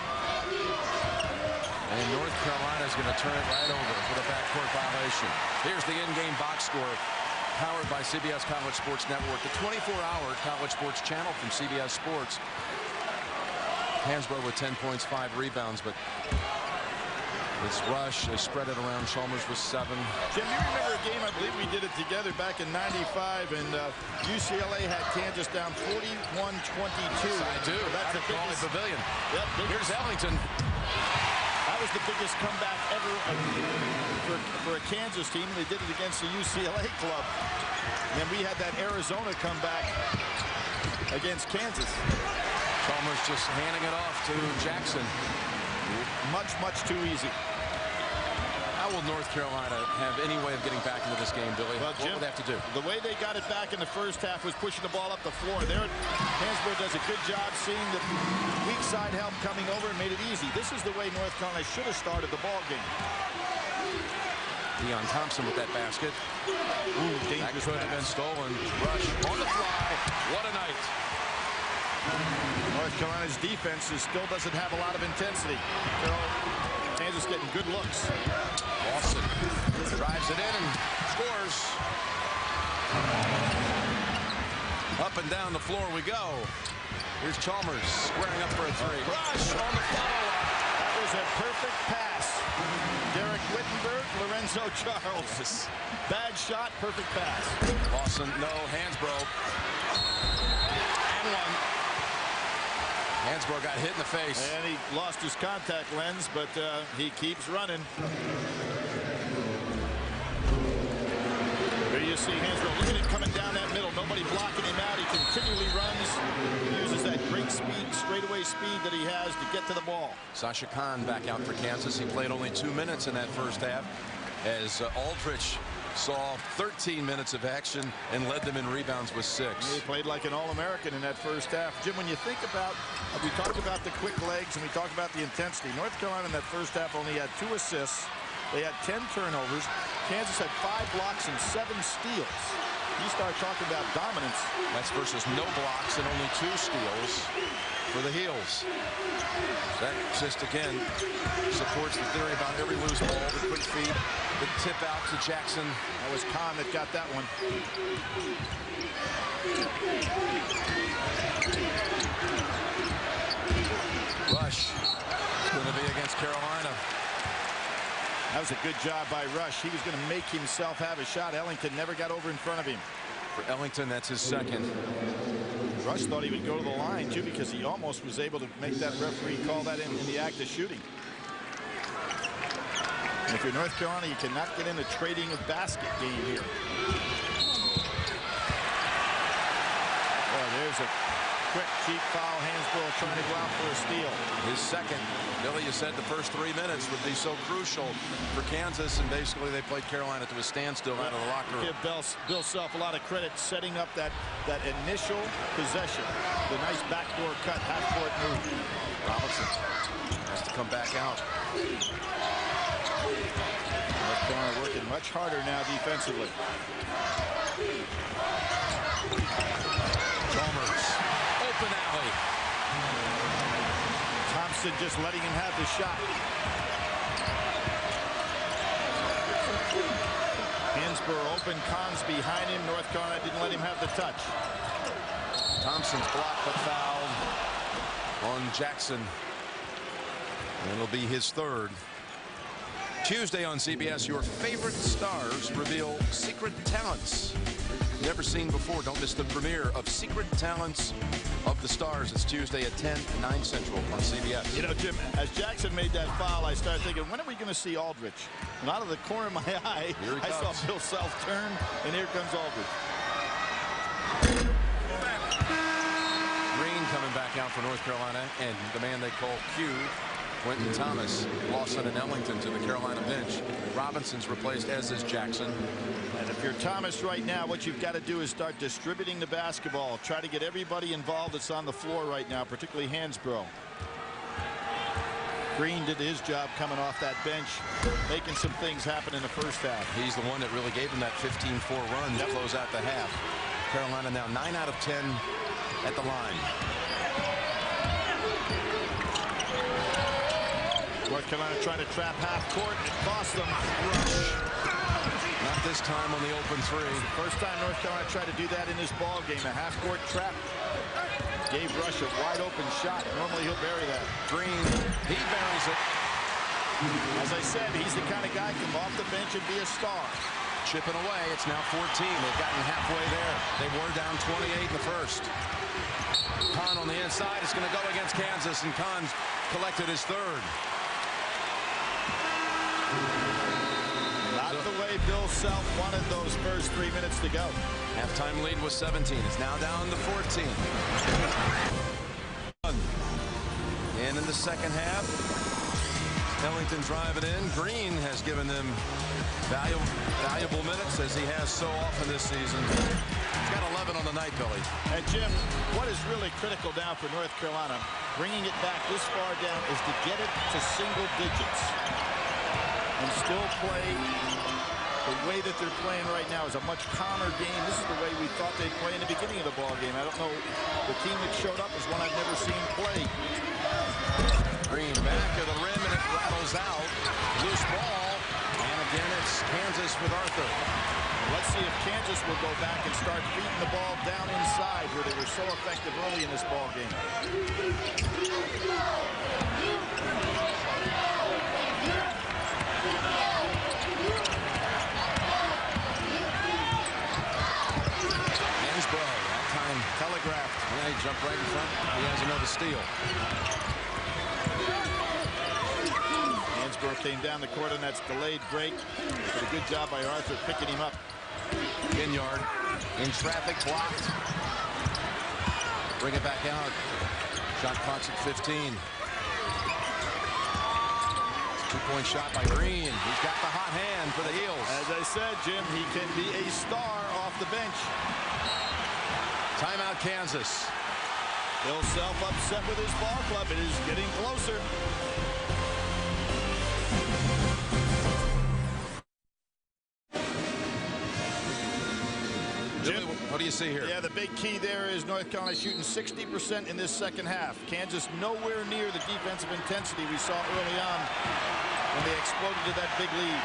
And North Carolina is going to turn it right over for the backcourt violation. Here's the in-game box score, powered by CBS College Sports Network, the 24-hour college sports channel from CBS Sports. Hansbrough with 10 points, 5 rebounds, but it's Rush. They spread it around. Chalmers with 7. Jim, you remember a game, I believe we did it together back in '95, and UCLA had Kansas down 41-22. I do. That's the biggest Pavilion. Yep, Here's Ellington. That was the biggest comeback ever for a Kansas team. They did it against the UCLA club. And we had that Arizona comeback against Kansas. Chalmers just handing it off to Jackson. Much too easy. How will North Carolina have any way of getting back into this game, Billy? Well, Jim, what would they have to do? The way they got it back in the first half was pushing the ball up the floor. There, Hansbrough does a good job seeing the weak side help coming over and made it easy. This is the way North Carolina should have started the ball game. Deion Thompson with that basket. Ooh, that could have been stolen. Rush on the fly. What a night. North Carolina's defense still doesn't have a lot of intensity. Kansas getting good looks. Lawson drives it in and scores. Up and down the floor we go. Here's Chalmers squaring up for a 3. Rush on the follow-up. That was a perfect pass. Derek Wittenberg, Lorenzo Charles. Bad shot, perfect pass. Lawson, no, Hansbrough. And one. Hansbrough got hit in the face. And he lost his contact lens, but he keeps running. Here you see Hansbrough. Look at him coming down that middle. Nobody blocking him out. He continually runs. He uses that great speed, straightaway speed that he has to get to the ball. Sasha Khan back out for Kansas. He played only 2 minutes in that first half as Aldrich saw 13 minutes of action and led them in rebounds with 6. He played like an All-American in that first half. Jim, when you think about, we talked about the quick legs and we talked about the intensity. North Carolina in that first half only had 2 assists. They had 10 turnovers. Kansas had 5 blocks and 7 steals. You start talking about dominance. That's versus no blocks and only 2 steals for the Heels. That just, again, supports the theory about every loose ball, the quick feed, the tip out to Jackson. That was Kahn that got that one. Rush is going to be against Carolina. That was a good job by Rush. He was going to make himself have a shot. Ellington never got over in front of him. For Ellington, that's his second. Rush thought he would go to the line, too, because he almost was able to make that referee call that in the act of shooting. And if you're North Carolina, you cannot get in a trading a basket game here. Oh, there's a quick, cheap foul. Hansbrough trying to go out for a steal. His second. Billy, you said the first 3 minutes would be so crucial for Kansas, and basically they played Carolina to a standstill out of the locker room. Give Bill Self a lot of credit setting up that initial possession. The nice backdoor cut, half-court move. Robinson has to come back out. North Carolina working much harder now defensively. Chalmers, open alley. Thompson just letting him have the shot. Hansbrough open, Kahn's behind him. North Carolina didn't let him have the touch. Thompson's blocked but fouled on Jackson. And it'll be his 3rd. Tuesday on CBS, your favorite stars reveal secret talents never seen before. Don't miss the premiere of Secret Talents of the Stars. It's Tuesday at 10, 9 Central on CBS. You know, Jim, as Jackson made that foul, I started thinking, when are we going to see Aldridge? And out of the corner of my eye, I saw Bill Self turn, and here comes Aldridge. Green coming back out for North Carolina, and the man they call Q, Quentin Thomas, Lawson and Ellington to the Carolina bench. Robinson's replaced, as is Jackson. And if you're Thomas right now, what you've got to do is start distributing the basketball. Try to get everybody involved that's on the floor right now, particularly Hansbrough. Green did his job coming off that bench, making some things happen in the first half. He's the one that really gave them that 15-4 run to close out the half. Carolina now 9 out of 10 at the line. North Carolina trying to trap half court. It cost them. Rush. Not this time on the open three. First time North Carolina tried to do that in this ball game. A half court trap. Gave Rush a wide open shot. Normally he'll bury that. Green, he buries it. As I said, he's the kind of guy who can come off the bench and be a star. Chipping away. It's now 14. They've gotten halfway there. They were down 28 in the first. Kahn on the inside is going to go against Kansas, and Kahn's collected his third. Not the way Bill Self wanted those first 3 minutes to go. Halftime lead was 17. It's now down to 14. And in the second half, Ellington driving in. Green has given them valuable minutes, as he has so often this season. He's got 11 on the night, Billy. And Jim, what is really critical now for North Carolina, bringing it back this far down, is to get it to single digits and still play the way that they're playing right now. Is a much calmer game. This is the way we thought they'd play in the beginning of the ball game. I don't know. The team that showed up is one I've never seen play. Green back of the rim, and it rattles out. Loose ball. And again, it's Kansas with Arthur. Let's see if Kansas will go back and start feeding the ball down inside, where they were so effective early in this ball game. Hansbrough, that time telegraphed. Yeah, he jumped right in front. He has another steal. Hansbrough came down the court, and that's delayed break. But a good job by Arthur picking him up. Ginyard in traffic, blocked. Bring it back out. Shot clock's at 15. Two-point shot by Green. He's got the hot hand for the Heels. As I said, Jim, he can be a star off the bench. Timeout, Kansas. Bill Self upset with his ball club. It is getting closer. Jim, what do you see here? Yeah, the big key there is North Carolina shooting 60% in this second half. Kansas nowhere near the defensive intensity we saw early on when they exploded to that big lead.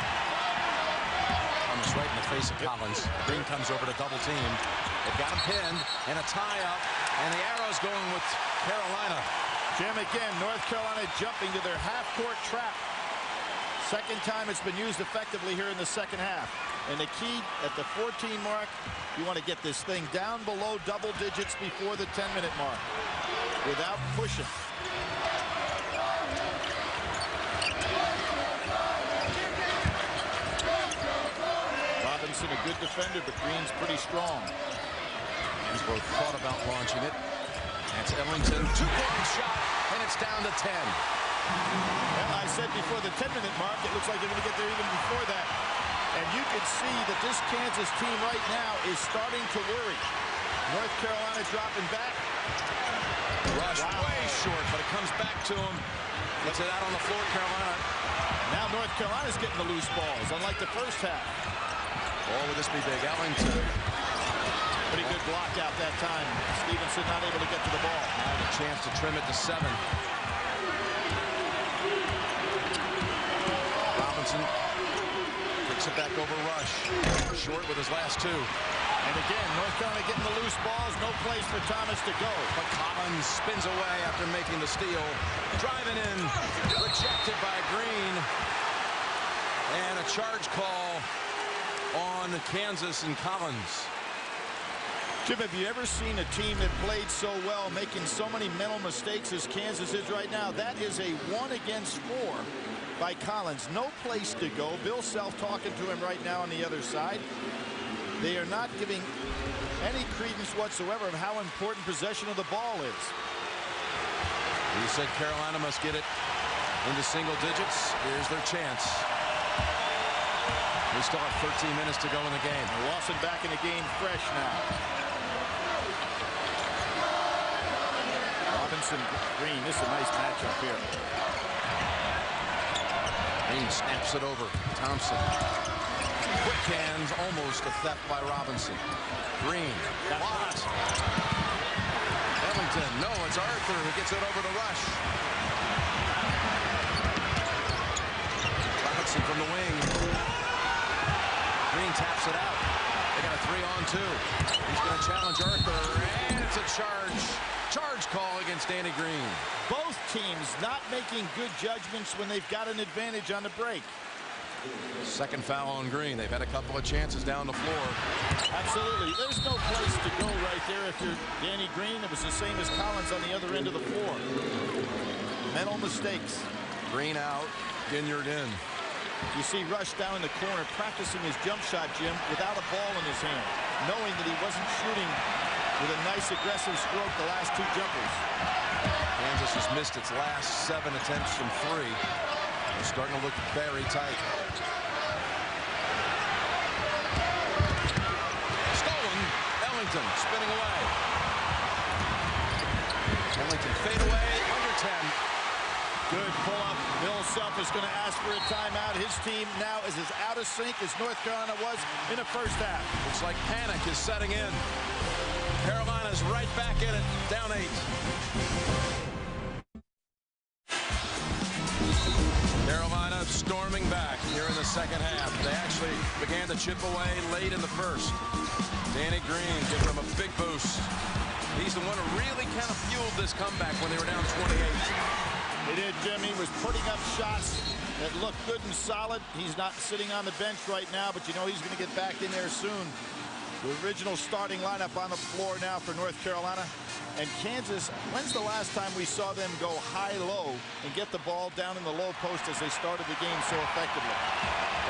Comes right in the face of Collins. Green comes over to double team. They've got him pinned, and a tie-up, and the arrow's going with Carolina. Jim, again, North Carolina jumping to their half-court trap. Second time it's been used effectively here in the second half. And the key at the 14 mark, you want to get this thing down below double digits before the 10-minute mark without pushing. Robinson, a good defender, but Green's pretty strong. Hansbrough thought about launching it. That's Ellington. Two-point shot, and it's down to 10. Well, I said before the 10-minute mark, it looks like they're going to get there even before that. And you can see that this Kansas team right now is starting to worry. North Carolina dropping back. Rush way short, but it comes back to him. Gets it out on the floor, Carolina. Now North Carolina's getting the loose balls, unlike the first half. Oh, would this be big? Ellington. Pretty good block out that time. Stevenson not able to get to the ball. Now a chance to trim it to 7. Robinson kicks it back over Rush. Short with his last 2. And again, North Carolina getting the loose balls. No place for Thomas to go. But Collins spins away after making the steal. Driving in. Rejected by Green. And a charge call on Kansas and Collins. Jim, have you ever seen a team that played so well, making so many mental mistakes as Kansas is right now? That is a 1 against 4 by Collins. No place to go. Bill Self talking to him right now on the other side. They are not giving any credence whatsoever of how important possession of the ball is. He said Carolina must get it into single digits. Here's their chance. We still have 13 minutes to go in the game. And Lawson back in the game fresh now. Robinson, Green, this is a nice matchup here. Green snaps it over. Thompson. Quick hands, almost a theft by Robinson. Green. Blocked. Ellington. No, it's Arthur who gets it over to Rush. Robinson from the wing. Green taps it out. They got a 3-on-2. He's going to challenge Arthur, and it's a charge call against Danny Green. Both teams not making good judgments when they've got an advantage on the break. Second foul on Green. They've had a couple of chances down the floor. Absolutely. There's no place to go right there if you're Danny Green. It was the same as Collins on the other end of the floor. Mental mistakes. Green out. Ginyard in. You see Rush down in the corner practicing his jump shot, Jim, without a ball in his hand, knowing that he wasn't shooting with a nice aggressive stroke the last 2 jumpers. Kansas has missed its last 7 attempts from 3. They're starting to look very tight. Stolen. Ellington spinning away. Ellington fade away. Under 10. Good pull-up. Bill Self is going to ask for a timeout. His team now is as out of sync as North Carolina was in the first half. Looks like panic is setting in. Carolina's right back in it, down 8. Carolina storming back here in the second half. They actually began to chip away late in the first. Danny Green gives them a big boost. He's the one who really kind of fueled this comeback when they were down 28. He did, Jim. He was putting up shots that looked good and solid. He's not sitting on the bench right now, but you know he's going to get back in there soon. The original starting lineup on the floor now for North Carolina. And Kansas, when's the last time we saw them go high-low and get the ball down in the low post as they started the game so effectively?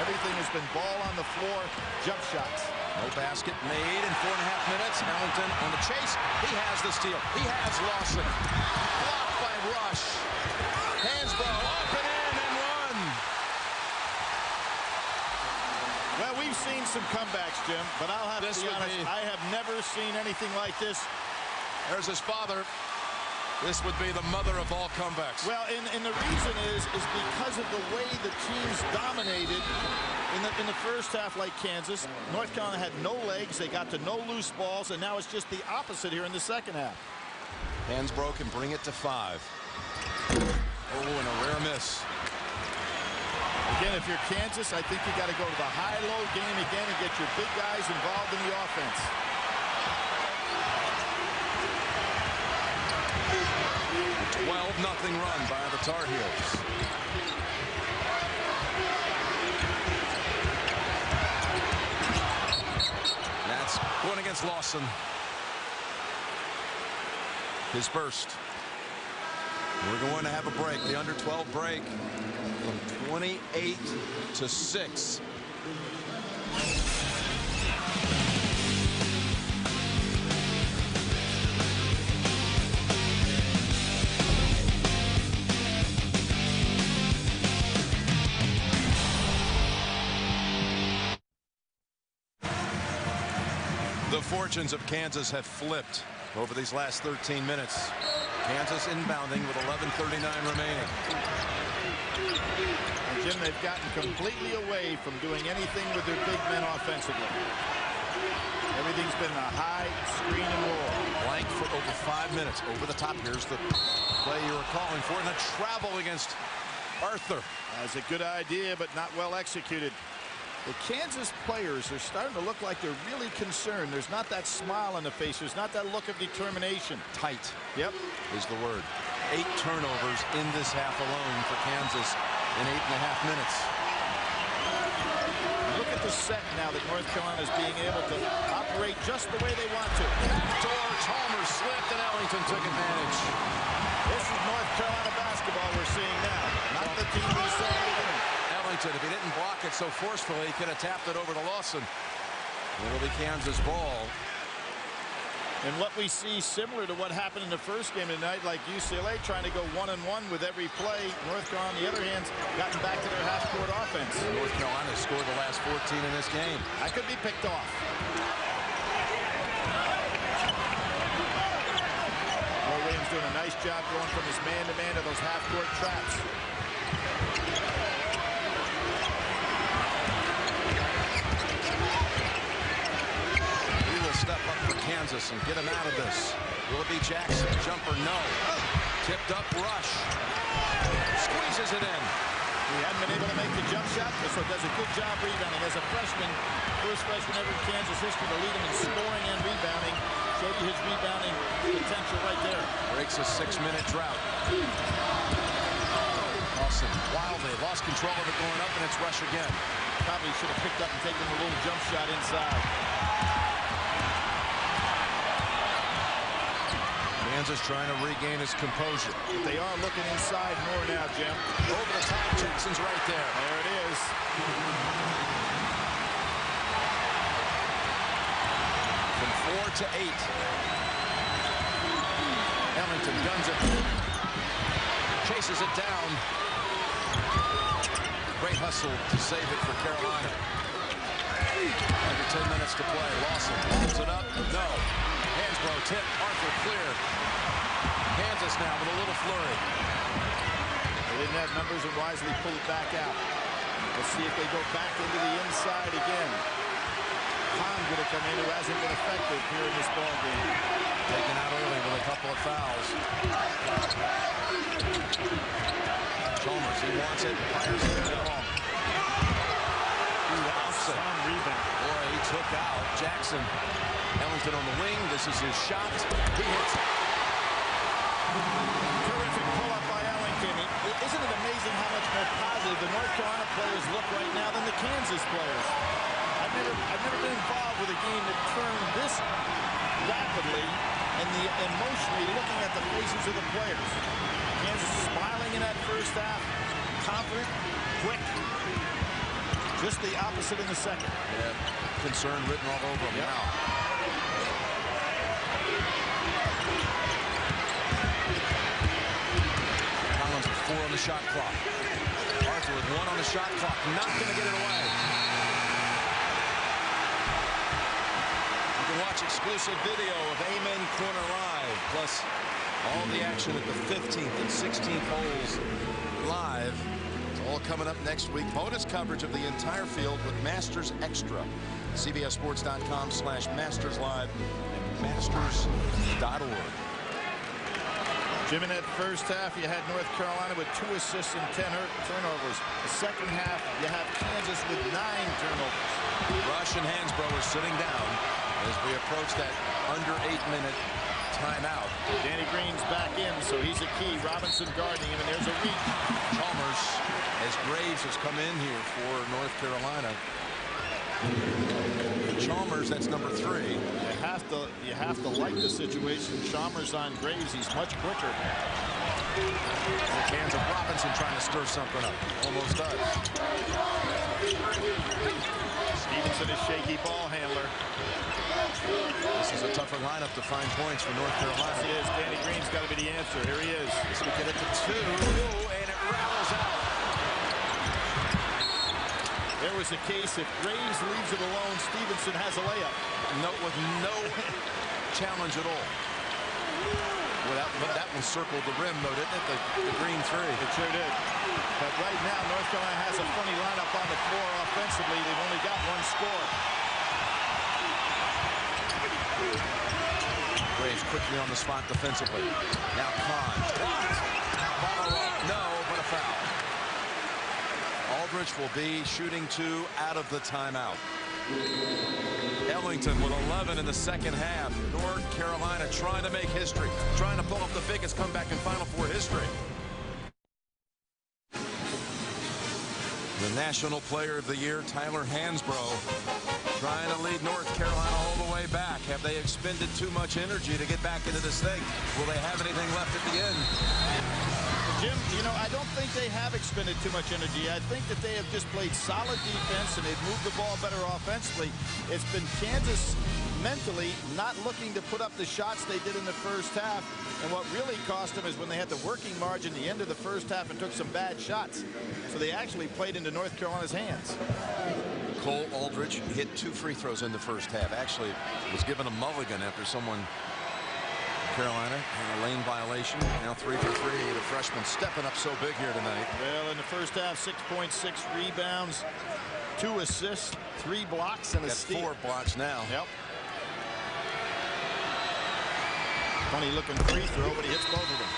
Everything has been ball on the floor, jump shots. No basket made in 4.5 minutes. Ellington on the chase. He has the steal. He has Lawson. Blocked by Rush. Hansbrough up and in and one. Well, we've seen some comebacks, Jim, but I'll have to be honest, I have never seen anything like this. There's his father. This would be the mother of all comebacks. Well, and the reason is because of the way the teams dominated in the first half, like Kansas. North Carolina had no legs. They got to no loose balls, and now it's just the opposite here in the second half. Hansbrough can bring it to 5. Oh, and a rare miss. Again, if you're Kansas, I think you got to go to the high-low game again and get your big guys involved in the offense. A 12-0 run by the Tar Heels. That's going against Lawson. His first. We're going to have a break. The under 12 break from 28 to 6. The fortunes of Kansas have flipped over these last 13 minutes. Kansas inbounding with 11:39 remaining. And Jim, they've gotten completely away from doing anything with their big men offensively. Everything's been a high screen and roll. Blank for over 5 minutes. Over the top. Here's the play you were calling for, and a travel against Arthur. That's a good idea, but not well executed. The Kansas players are starting to look like they're really concerned. There's not that smile on the face. There's not that look of determination. Tight. Yep. Is the word. 8 turnovers in this half alone for Kansas in 8.5 minutes. at the set now that North Carolina is being able to operate just the way they want to. Backdoor, Chalmers slipped, and Ellington took advantage. This is North Carolina basketball we're seeing now, not the team we saw at the beginning. Ellington, if he didn't block it so forcefully, he could have tapped it over to Lawson. It'll be Kansas ball. And what we see similar to what happened in the first game tonight, like UCLA trying to go one-on-one with every play. North Carolina, on the other hand, gotten back to their half-court offense. North Carolina scored the last 14 in this game. That could be picked off. Williams doing a nice job going from his man-to-man to those half-court traps. He will step up for Kansas and get him out of this. Will it be Jackson? Jumper, no. Tipped up, Rush. Squeezes it in. He hadn't been able to make the jump shot, so does a good job rebounding. As a freshman, first freshman ever in Kansas history to lead him in scoring and rebounding. Showed you his rebounding potential right there. Breaks a 6-minute drought. Lawson wildly lost control of it going up, and it's Rush again. Probably should have picked up and taken a little jump shot inside. Kansas trying to regain his composure. But they are looking inside more now, Jim. Over the top, Jackson's right there. There it is. From 4 to 8. Ellington guns it. Chases it down. Great hustle to save it for Carolina. Under 10 minutes to play. Lawson pulls it up. No. Hansbrough tip. Arthur clear. Kansas now with a little flurry. They didn't have numbers and wisely pulled it back out. Let's see if they go back into the inside again. Hahn going to come in, who hasn't been effective here in this ball game. Taken out early with a couple of fouls. Chalmers, he wants it. Fires it long. Strong rebound. Boy, he took out Jackson. Ellington on the wing. This is his shot. He hits it. Terrific pull-up by Ellington. Isn't it amazing how much more positive the North Carolina players look right now than the Kansas players? I've never been involved with a game that turned this rapidly and emotionally looking at the faces of the players. Kansas smiling in that first half, confident, quick. Just the opposite in the second. Yeah, concern written all over him now. Collins with 4 on the shot clock. Arthur with 1 on the shot clock. Not going to get it away. You can watch exclusive video of Amen Corner Live, plus all the action at the 15th and 16th holes live. All coming up next week. Bonus coverage of the entire field with Masters Extra. CBSSports.com/MastersLive and Masters.org. Jim, in that first half, you had North Carolina with 2 assists and 10 turnovers. The second half, you have Kansas with 9 turnovers. Rush and Hansbrough are sitting down as we approach that under 8-minute timeout. Danny Green's back in, so he's a key. Robinson guarding him, and there's a reach. Chalmers, as Graves has come in here for North Carolina. Chalmers, that's number 3. You have to like the situation. Chalmers on Graves, he's much quicker. The hands of Robinson trying to stir something up. Almost does. Stevenson is shaky ball handler. This is a tougher lineup to find points for North Carolina. Yes, it is. Danny Green's got to be the answer. Here he is. This will get it to 2, and it rattles out. There was a case, if Graves leaves it alone, Stevenson has a layup. With no challenge at all. But that one circled the rim, though, didn't it? The green 3. It sure did. But right now, North Carolina has a funny lineup on the floor offensively. They've only got 1 score. Graves quickly on the spot defensively. Now Kahn. No, but a foul. Aldridge will be shooting 2 out of the timeout. Ellington with 11 in the second half. North Carolina trying to make history, trying to pull up the biggest comeback in Final Four history. The National Player of the Year, Tyler Hansbrough, trying to lead North Carolina all the way back. Have they expended too much energy to get back into this thing? Will they have anything left at the end? Jim, you know, I don't think they have expended too much energy. I think that they have just played solid defense and they've moved the ball better offensively. It's been Kansas mentally not looking to put up the shots they did in the first half. And what really cost them is when they had the working margin at the end of the first half and took some bad shots. So they actually played into North Carolina's hands. Cole Aldridge hit 2 free throws in the first half. Actually was given a mulligan after someone, Carolina, in a lane violation. Now 3 for 3. The freshman stepping up so big here tonight. Well, in the first half, 6.6 rebounds, 2 assists, 3 blocks, and a steal. 4 blocks now. Yep. Funny looking free throw, but he hits both of them.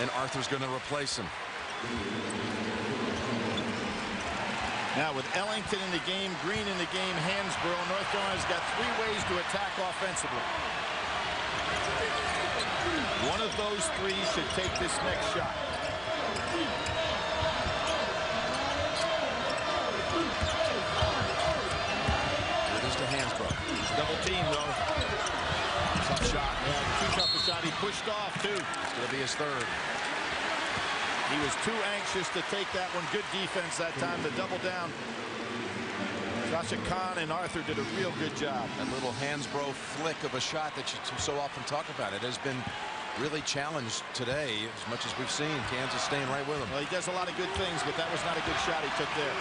And Arthur's going to replace him. Now with Ellington in the game, Green in the game, Hansbrough, North Carolina's got 3 ways to attack offensively. One of those 3 should take this next shot. It is to Hansbrough. Double team though. Tough shot. Yeah, too tough a shot. He pushed off too. It's going to be his 3rd. He was too anxious to take that one. Good defense that time to double down. Joshua Khan and Arthur did a real good job. That little Hansbrough flick of a shot that you so often talk about. It has been really challenged today as much as we've seen. Kansas staying right with him. Well, he does a lot of good things, but that was not a good shot he took there.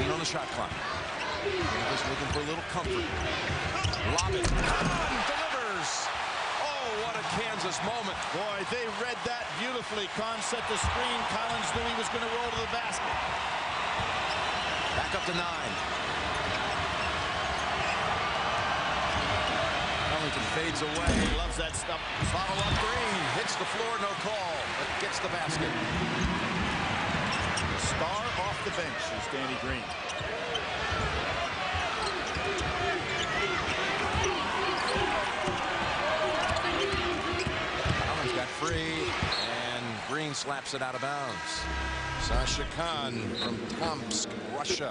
On the shot clock. Kansas looking for a little comfort. Lob it. Delivers. Oh, what a Kansas moment. Boy, they read that beautifully. Kahn set the screen. Collins knew he was going to roll to the basket. Back up to 9. Ellington fades away. He loves that stuff. Follow up Green. Hits the floor, no call. But gets the basket. Star off the bench is Danny Green. Collins got free, and Green slaps it out of bounds. Sasha Khan from Tomsk, Russia.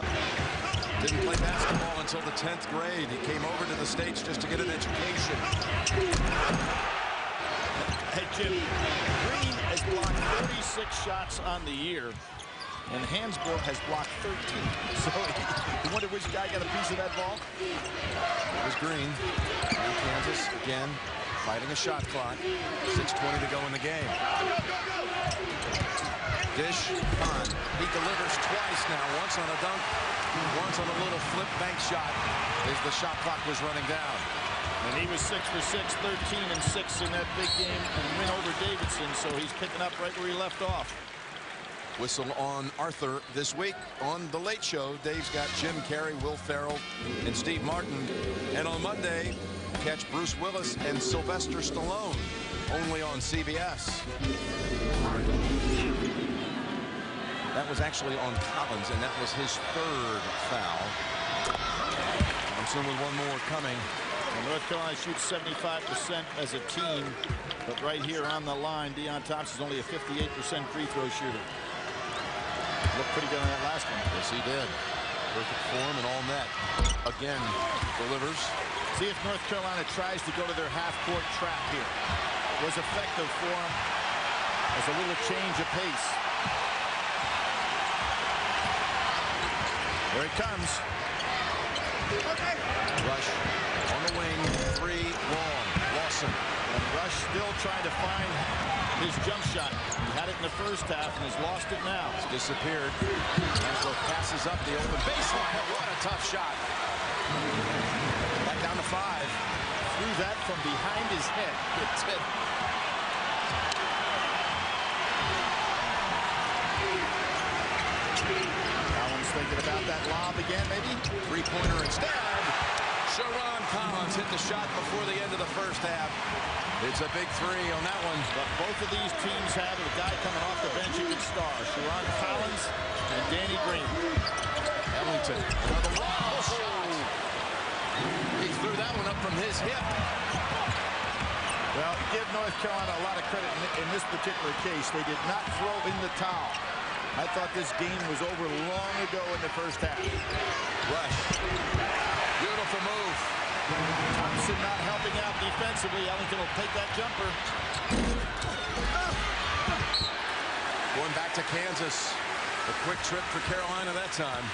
Didn't play basketball until the 10th grade. He came over to the States just to get an education. Hey, Jim, Green has blocked 36 shots on the year. And Hansbrough has blocked 13. So you wonder which guy got a piece of that ball? It was Green. And Kansas again fighting a shot clock. 6:20 to go in the game. Dish, Khan. He delivers twice now. Once on a dunk, once on a little flip bank shot as the shot clock was running down. And he was 6 for 6, 13 and 6 in that big game and win over Davidson. So he's picking up right where he left off. Whistle on Arthur this week on The Late Show. Dave's got Jim Carrey, Will Ferrell, and Steve Martin. And on Monday, catch Bruce Willis and Sylvester Stallone only on CBS. That was actually on Collins, and that was his 3rd foul. Thompson with one more coming. And North Carolina shoots 75% as a team. But right here on the line, Deion Thompson's only a 58% free throw shooter. Looked pretty good on that last one. Yes, he did. Perfect form and all net. Again, delivers. See if North Carolina tries to go to their half-court trap here. It was effective for them as a little change of pace. There it comes. Rush on the wing. 3 long. Lawson. And Rush still trying to find his jump shot. He had it in the first half and has lost it now. It's disappeared. Hansbrough passes up the open baseline. What a tough shot. Back down to 5. Threw that from behind his head. It did. Collins thinking about that lob again, maybe? 3-pointer instead. Sharon Collins hit the shot before the end of the first half. It's a big 3 on that one. But both of these teams have a guy coming off the bench who can star, Sharon Collins and Danny Green. Ellington, another wall shot. He threw that one up from his hip. Well, give North Carolina a lot of credit in this particular case. They did not throw in the towel. I thought this game was over long ago in the first half. Rush. Beautiful move. Thompson not helping out defensively. Ellington will take that jumper. Going back to Kansas. A quick trip for Carolina that time.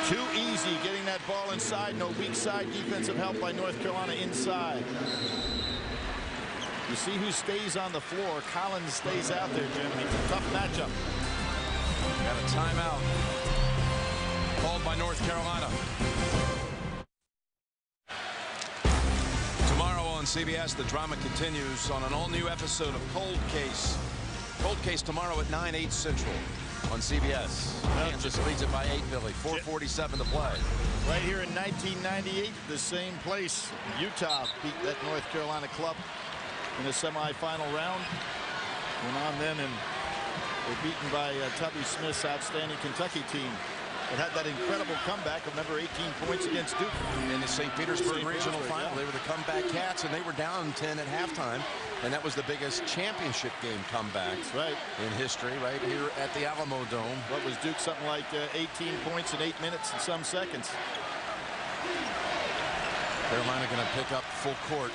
Too easy getting that ball inside. No weak side defensive help by North Carolina inside. You see who stays on the floor. Collins stays out there, Jim. It's a tough matchup. Got a timeout called by North Carolina. Tomorrow on CBS, the drama continues on an all-new episode of Cold Case. Cold Case tomorrow at 9/8 Central on CBS. Kansas leads it by 8, Billy. 4:47 to play. Right here in 1998, the same place. Utah beat that North Carolina club in the semifinal round. Went on then and were beaten by Tubby Smith's outstanding Kentucky team. It had that incredible comeback of number 18 points against Duke. In the St. Petersburg regional final, They were the comeback Cats, and they were down 10 at halftime. And that was the biggest championship game comeback in history, right here at the Alamo Dome. What was Duke? Something like 18 points in 8 minutes and some seconds. Carolina going to pick up full court.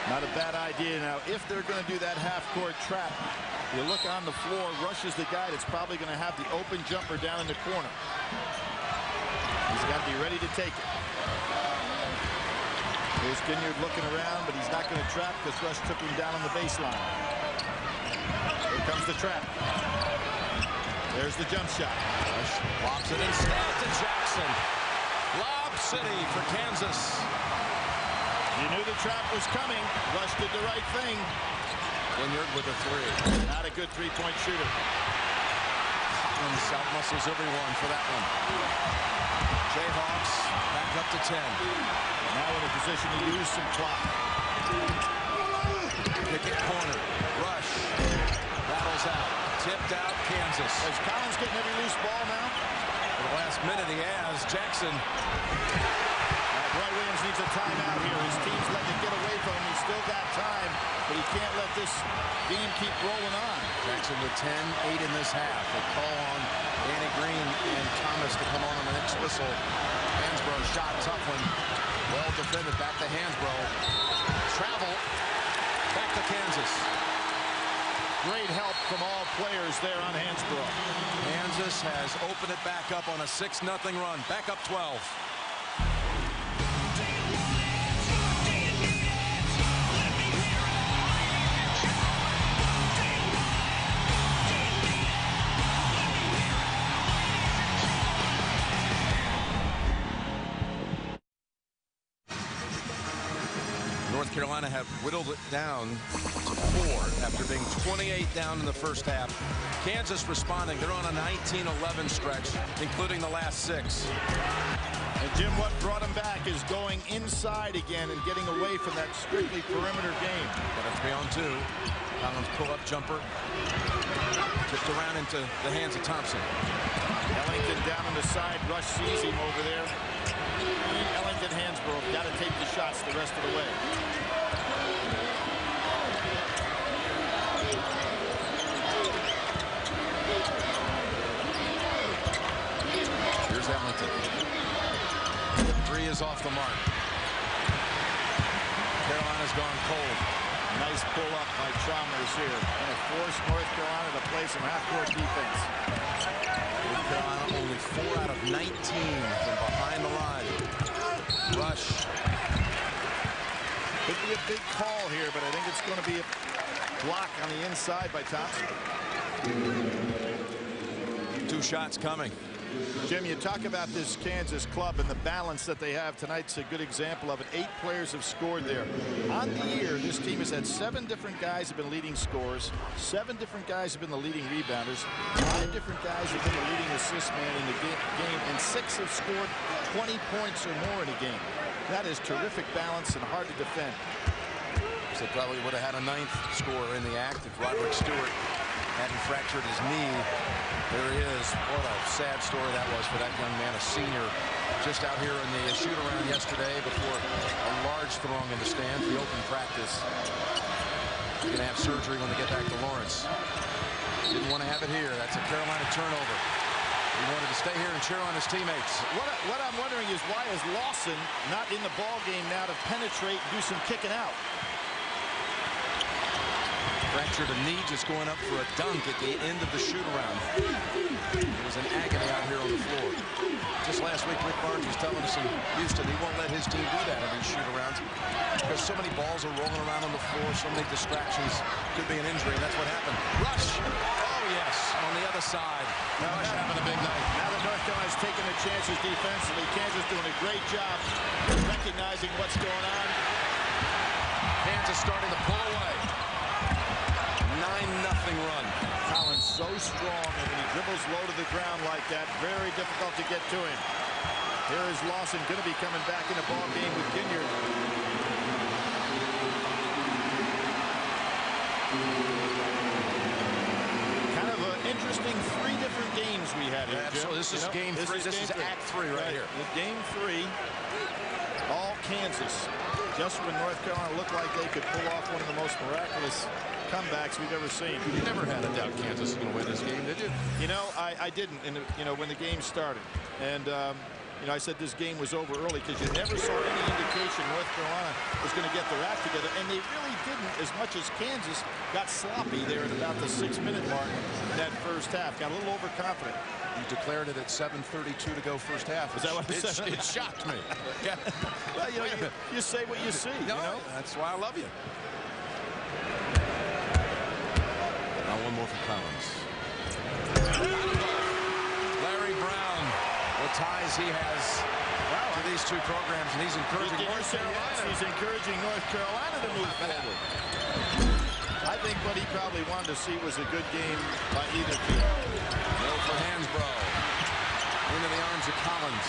Not a bad idea. Now, if they're going to do that half-court trap, you look on the floor, Rush is the guy that's probably going to have the open jumper down in the corner. He's got to be ready to take it. Here's Ginyard looking around, but he's not going to trap because Rush took him down on the baseline. Here comes the trap. There's the jump shot. Rush lobs it instead to Jackson. Lob City for Kansas. You knew the trap was coming. Rush did the right thing. Ginyard with a three. Not a good three-point shooter. Collins out-muscles everyone for that one. Jayhawks back up to 10. Now in a position to use some clock. Pick it corner. Rush. Battles out. Tipped out Kansas. Is Collins getting every loose ball now? For the last minute he has. Jackson. Roy Williams needs a timeout here. His team's letting it get away from him. He's still got time, but he can't let this game keep rolling on. Jackson with 10, 8 in this half. They call on Danny Green and Thomas to come on the next whistle. Hansbrough shot, tough one. Well defended, back to Hansbrough. Travel, back to Kansas. Great help from all players there on Hansbrough. Kansas has opened it back up on a 6-0 run. Back up 12. Carolina have whittled it down to 4 after being 28 down in the first half. Kansas responding. They're on a 19-11 stretch, including the last 6. And Jim, what brought him back is going inside again and getting away from that strictly perimeter game. Got a 3-on-2. Collins pull-up jumper. Tipped around into the hands of Thompson. Ellington down on the side. Rush sees him over there. Ellington, Hansbrough got to take the shots the rest of the way. Here's Ellington. The 3 is off the mark. Carolina's gone cold. Nice pull-up by Chalmers here. And it forced North Carolina to play some half-court defense. North Carolina only 4 out of 19 from behind the line. Rush. Could be a big call here, but I think it's going to be a block on the inside by Thompson. 2 shots coming. Jim, you talk about this Kansas club and the balance that they have. Tonight's a good example of it. 8 players have scored there. On the year, this team has had 7 different guys have been leading scorers. 7 different guys have been the leading rebounders. 5 different guys have been the leading assist man in the game. And 6 have scored 20 points or more in a game. That is terrific balance and hard to defend. They probably would have had a 9th scorer in the act if Roderick Stewart hadn't fractured his knee. There he is. What a sad story that was for that young man, a senior, just out here in the shoot-around yesterday before a large throng in the stands, the open practice. Going to have surgery when they get back to Lawrence. Didn't want to have it here. That's a Carolina turnover. He wanted to stay here and cheer on his teammates. What I'm wondering is, why is Lawson not in the ball game now to penetrate and do some kicking out? Fractured a knee just going up for a dunk at the end of the shoot-around. It was an agony out here on the floor. Just last week, Rick Barnes was telling us in Houston he won't let his team do that in these shoot-arounds because so many balls are rolling around on the floor, so many distractions. Could be an injury, and that's what happened. Rush! Oh, yes, on the other side. Rush having a big night. Now that North Carolina's taking their chances defensively, Kansas doing a great job recognizing what's going on. Kansas starting to pull away. 9-0 run. Collins so strong, and when he dribbles low to the ground like that, very difficult to get to him. Here is Lawson going to be coming back in the ball game with Ginyard. Kind of an interesting 3 different games we had here. Yeah, so this is game 3. This is Act 3 right here. With game 3, all Kansas. Just when North Carolina looked like they could pull off one of the most miraculous comebacks we've ever seen. You never had a doubt Kansas was going to win this game, did you? You know, I didn't. When the game started, and I said this game was over early because you never saw any indication North Carolina was going to get their act together, and they really didn't. As much as Kansas got sloppy there at about the 6-minute mark in that first half, got a little overconfident. You declared it at 7:32 to go first half. Is that what it shocked me? Yeah. Well, you say what you see. No, that's why I love you. Now one more for Collins. Larry Brown, what ties he has to these 2 programs, and he's encouraging North Carolina. He's encouraging North Carolina to move forward. I think what he probably wanted to see was a good game by either team. Mill for Hansbrough. Into the arms of Collins.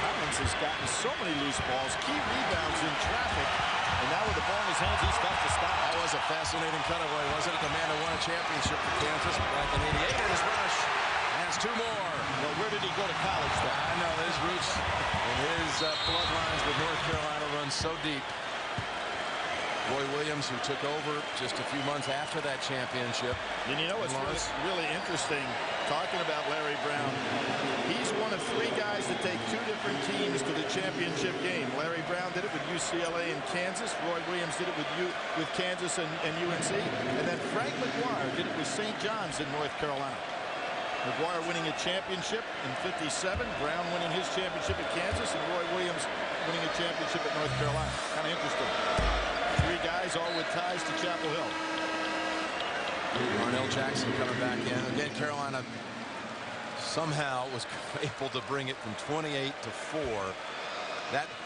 Collins has gotten so many loose balls, key rebounds in traffic, and now with the ball in his hands, he's tough to stop. That was a fascinating cutaway, wasn't it? The man who won a championship for Kansas back in '88. And his rush has 2 more. Well, where did he go to college, though? I know his roots and his bloodlines with North Carolina run so deep. Roy Williams, who took over just a few months after that championship. And you know what's really interesting, talking about Larry Brown, he's one of 3 guys that take 2 different teams to the championship game. Larry Brown did it with UCLA and Kansas. Roy Williams did it with Kansas and UNC. And then Frank McGuire did it with St. John's in North Carolina. McGuire winning a championship in '57, Brown winning his championship at Kansas, and Roy Williams winning a championship at North Carolina. Kind of interesting. 3 guys all with ties to Chapel Hill. Arnell Jackson coming back in. Again, Carolina somehow was able to bring it from 28 to 4.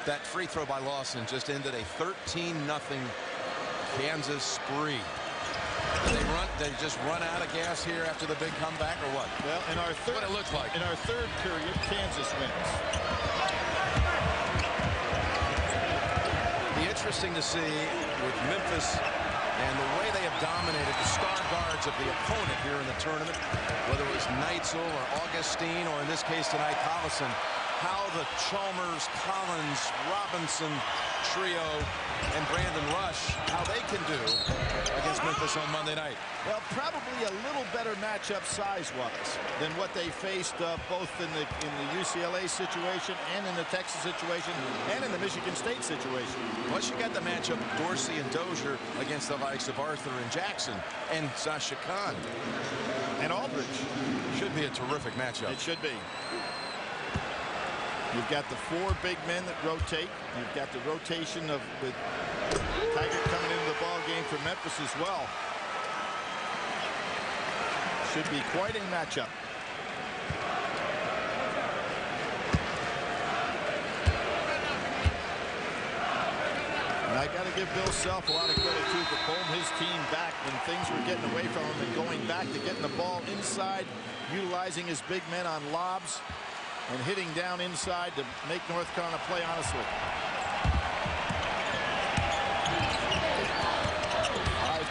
That free throw by Lawson just ended a 13-0 Kansas spree. They just run out of gas here after the big comeback, or what? Well, in our third, what it looks like. In our 3rd period, Kansas wins. Be interesting to see with Memphis and the way they have dominated the star guards of the opponent here in the tournament, whether it was Neitzel or Augustine, or in this case tonight, Collison, how the Chalmers, Collins, Robinson trio and Brandon Rush, how they can do against Memphis on Monday night. Well, probably a little better matchup size-wise than what they faced both in the UCLA situation and in the Texas situation and in the Michigan State situation. Plus, you got the matchup Dorsey and Dozier against the likes of Arthur and Jackson and Sasha Khan. And Aldridge. Should be a terrific matchup. It should be. You've got the 4 big men that rotate. You've got the rotation with Tiger coming into the ball game for Memphis as well. Should be quite a matchup. And I got to give Bill Self a lot of credit too for pulling his team back when things were getting away from him and going back to getting the ball inside, utilizing his big men on lobs, and hitting down inside to make North Carolina play honestly.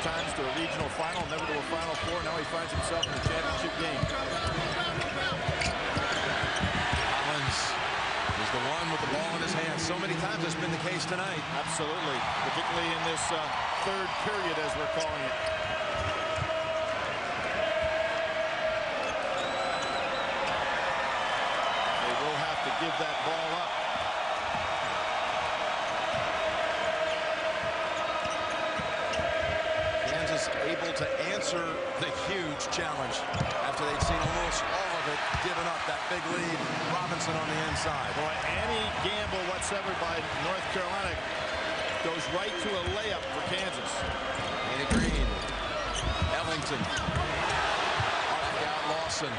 times to a regional final, never to a Final Four. Now he finds himself in the championship game. Collins is the one with the ball in his hands. So many times it's been the case tonight. Absolutely, particularly in this third period, as we're calling it. They will have to give that ball up. Able to answer the huge challenge after they'd seen almost all of it given up. That big lead. Robinson on the inside. Boy, any gamble whatsoever by North Carolina goes right to a layup for Kansas. Andy Green. Ellington. Back out Lawson.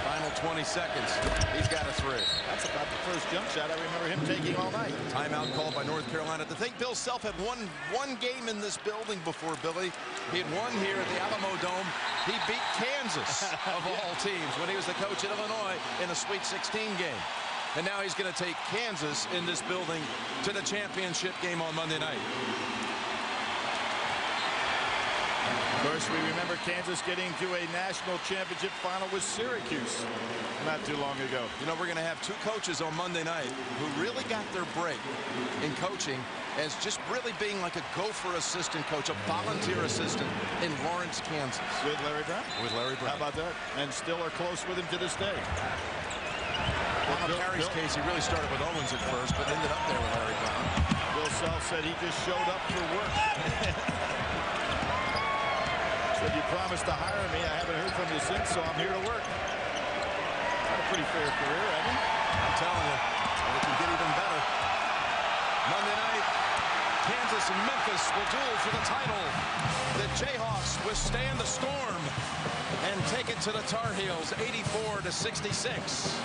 Final 20 seconds. He's got a three. That's about the first jump shot I remember him taking all night. Timeout called by North Carolina. To think Bill Self had won one game in this building before, Billy. He had won here at the Alamo Dome. He beat Kansas of all teams when he was the coach at Illinois in a Sweet 16 game. And now he's going to take Kansas in this building to the championship game on Monday night. Of course, we remember Kansas getting to a national championship final with Syracuse not too long ago. You know, we're going to have two coaches on Monday night who really got their break in coaching as just really being like a gopher assistant coach, a volunteer assistant in Lawrence, Kansas. With Larry Brown? With Larry Brown. How about that? And still are close with him to this day. In Carey's case, he really started with Owens at first, but ended up there with Larry Brown. Bill Self said he just showed up for work. Said you promised to hire me. I haven't heard from you since, so I'm here to work. Had a pretty fair career, hasn't he? I'm telling you, and it can get even better. Monday night, Kansas and Memphis will duel for the title. The Jayhawks withstand the storm and take it to the Tar Heels, 84-66.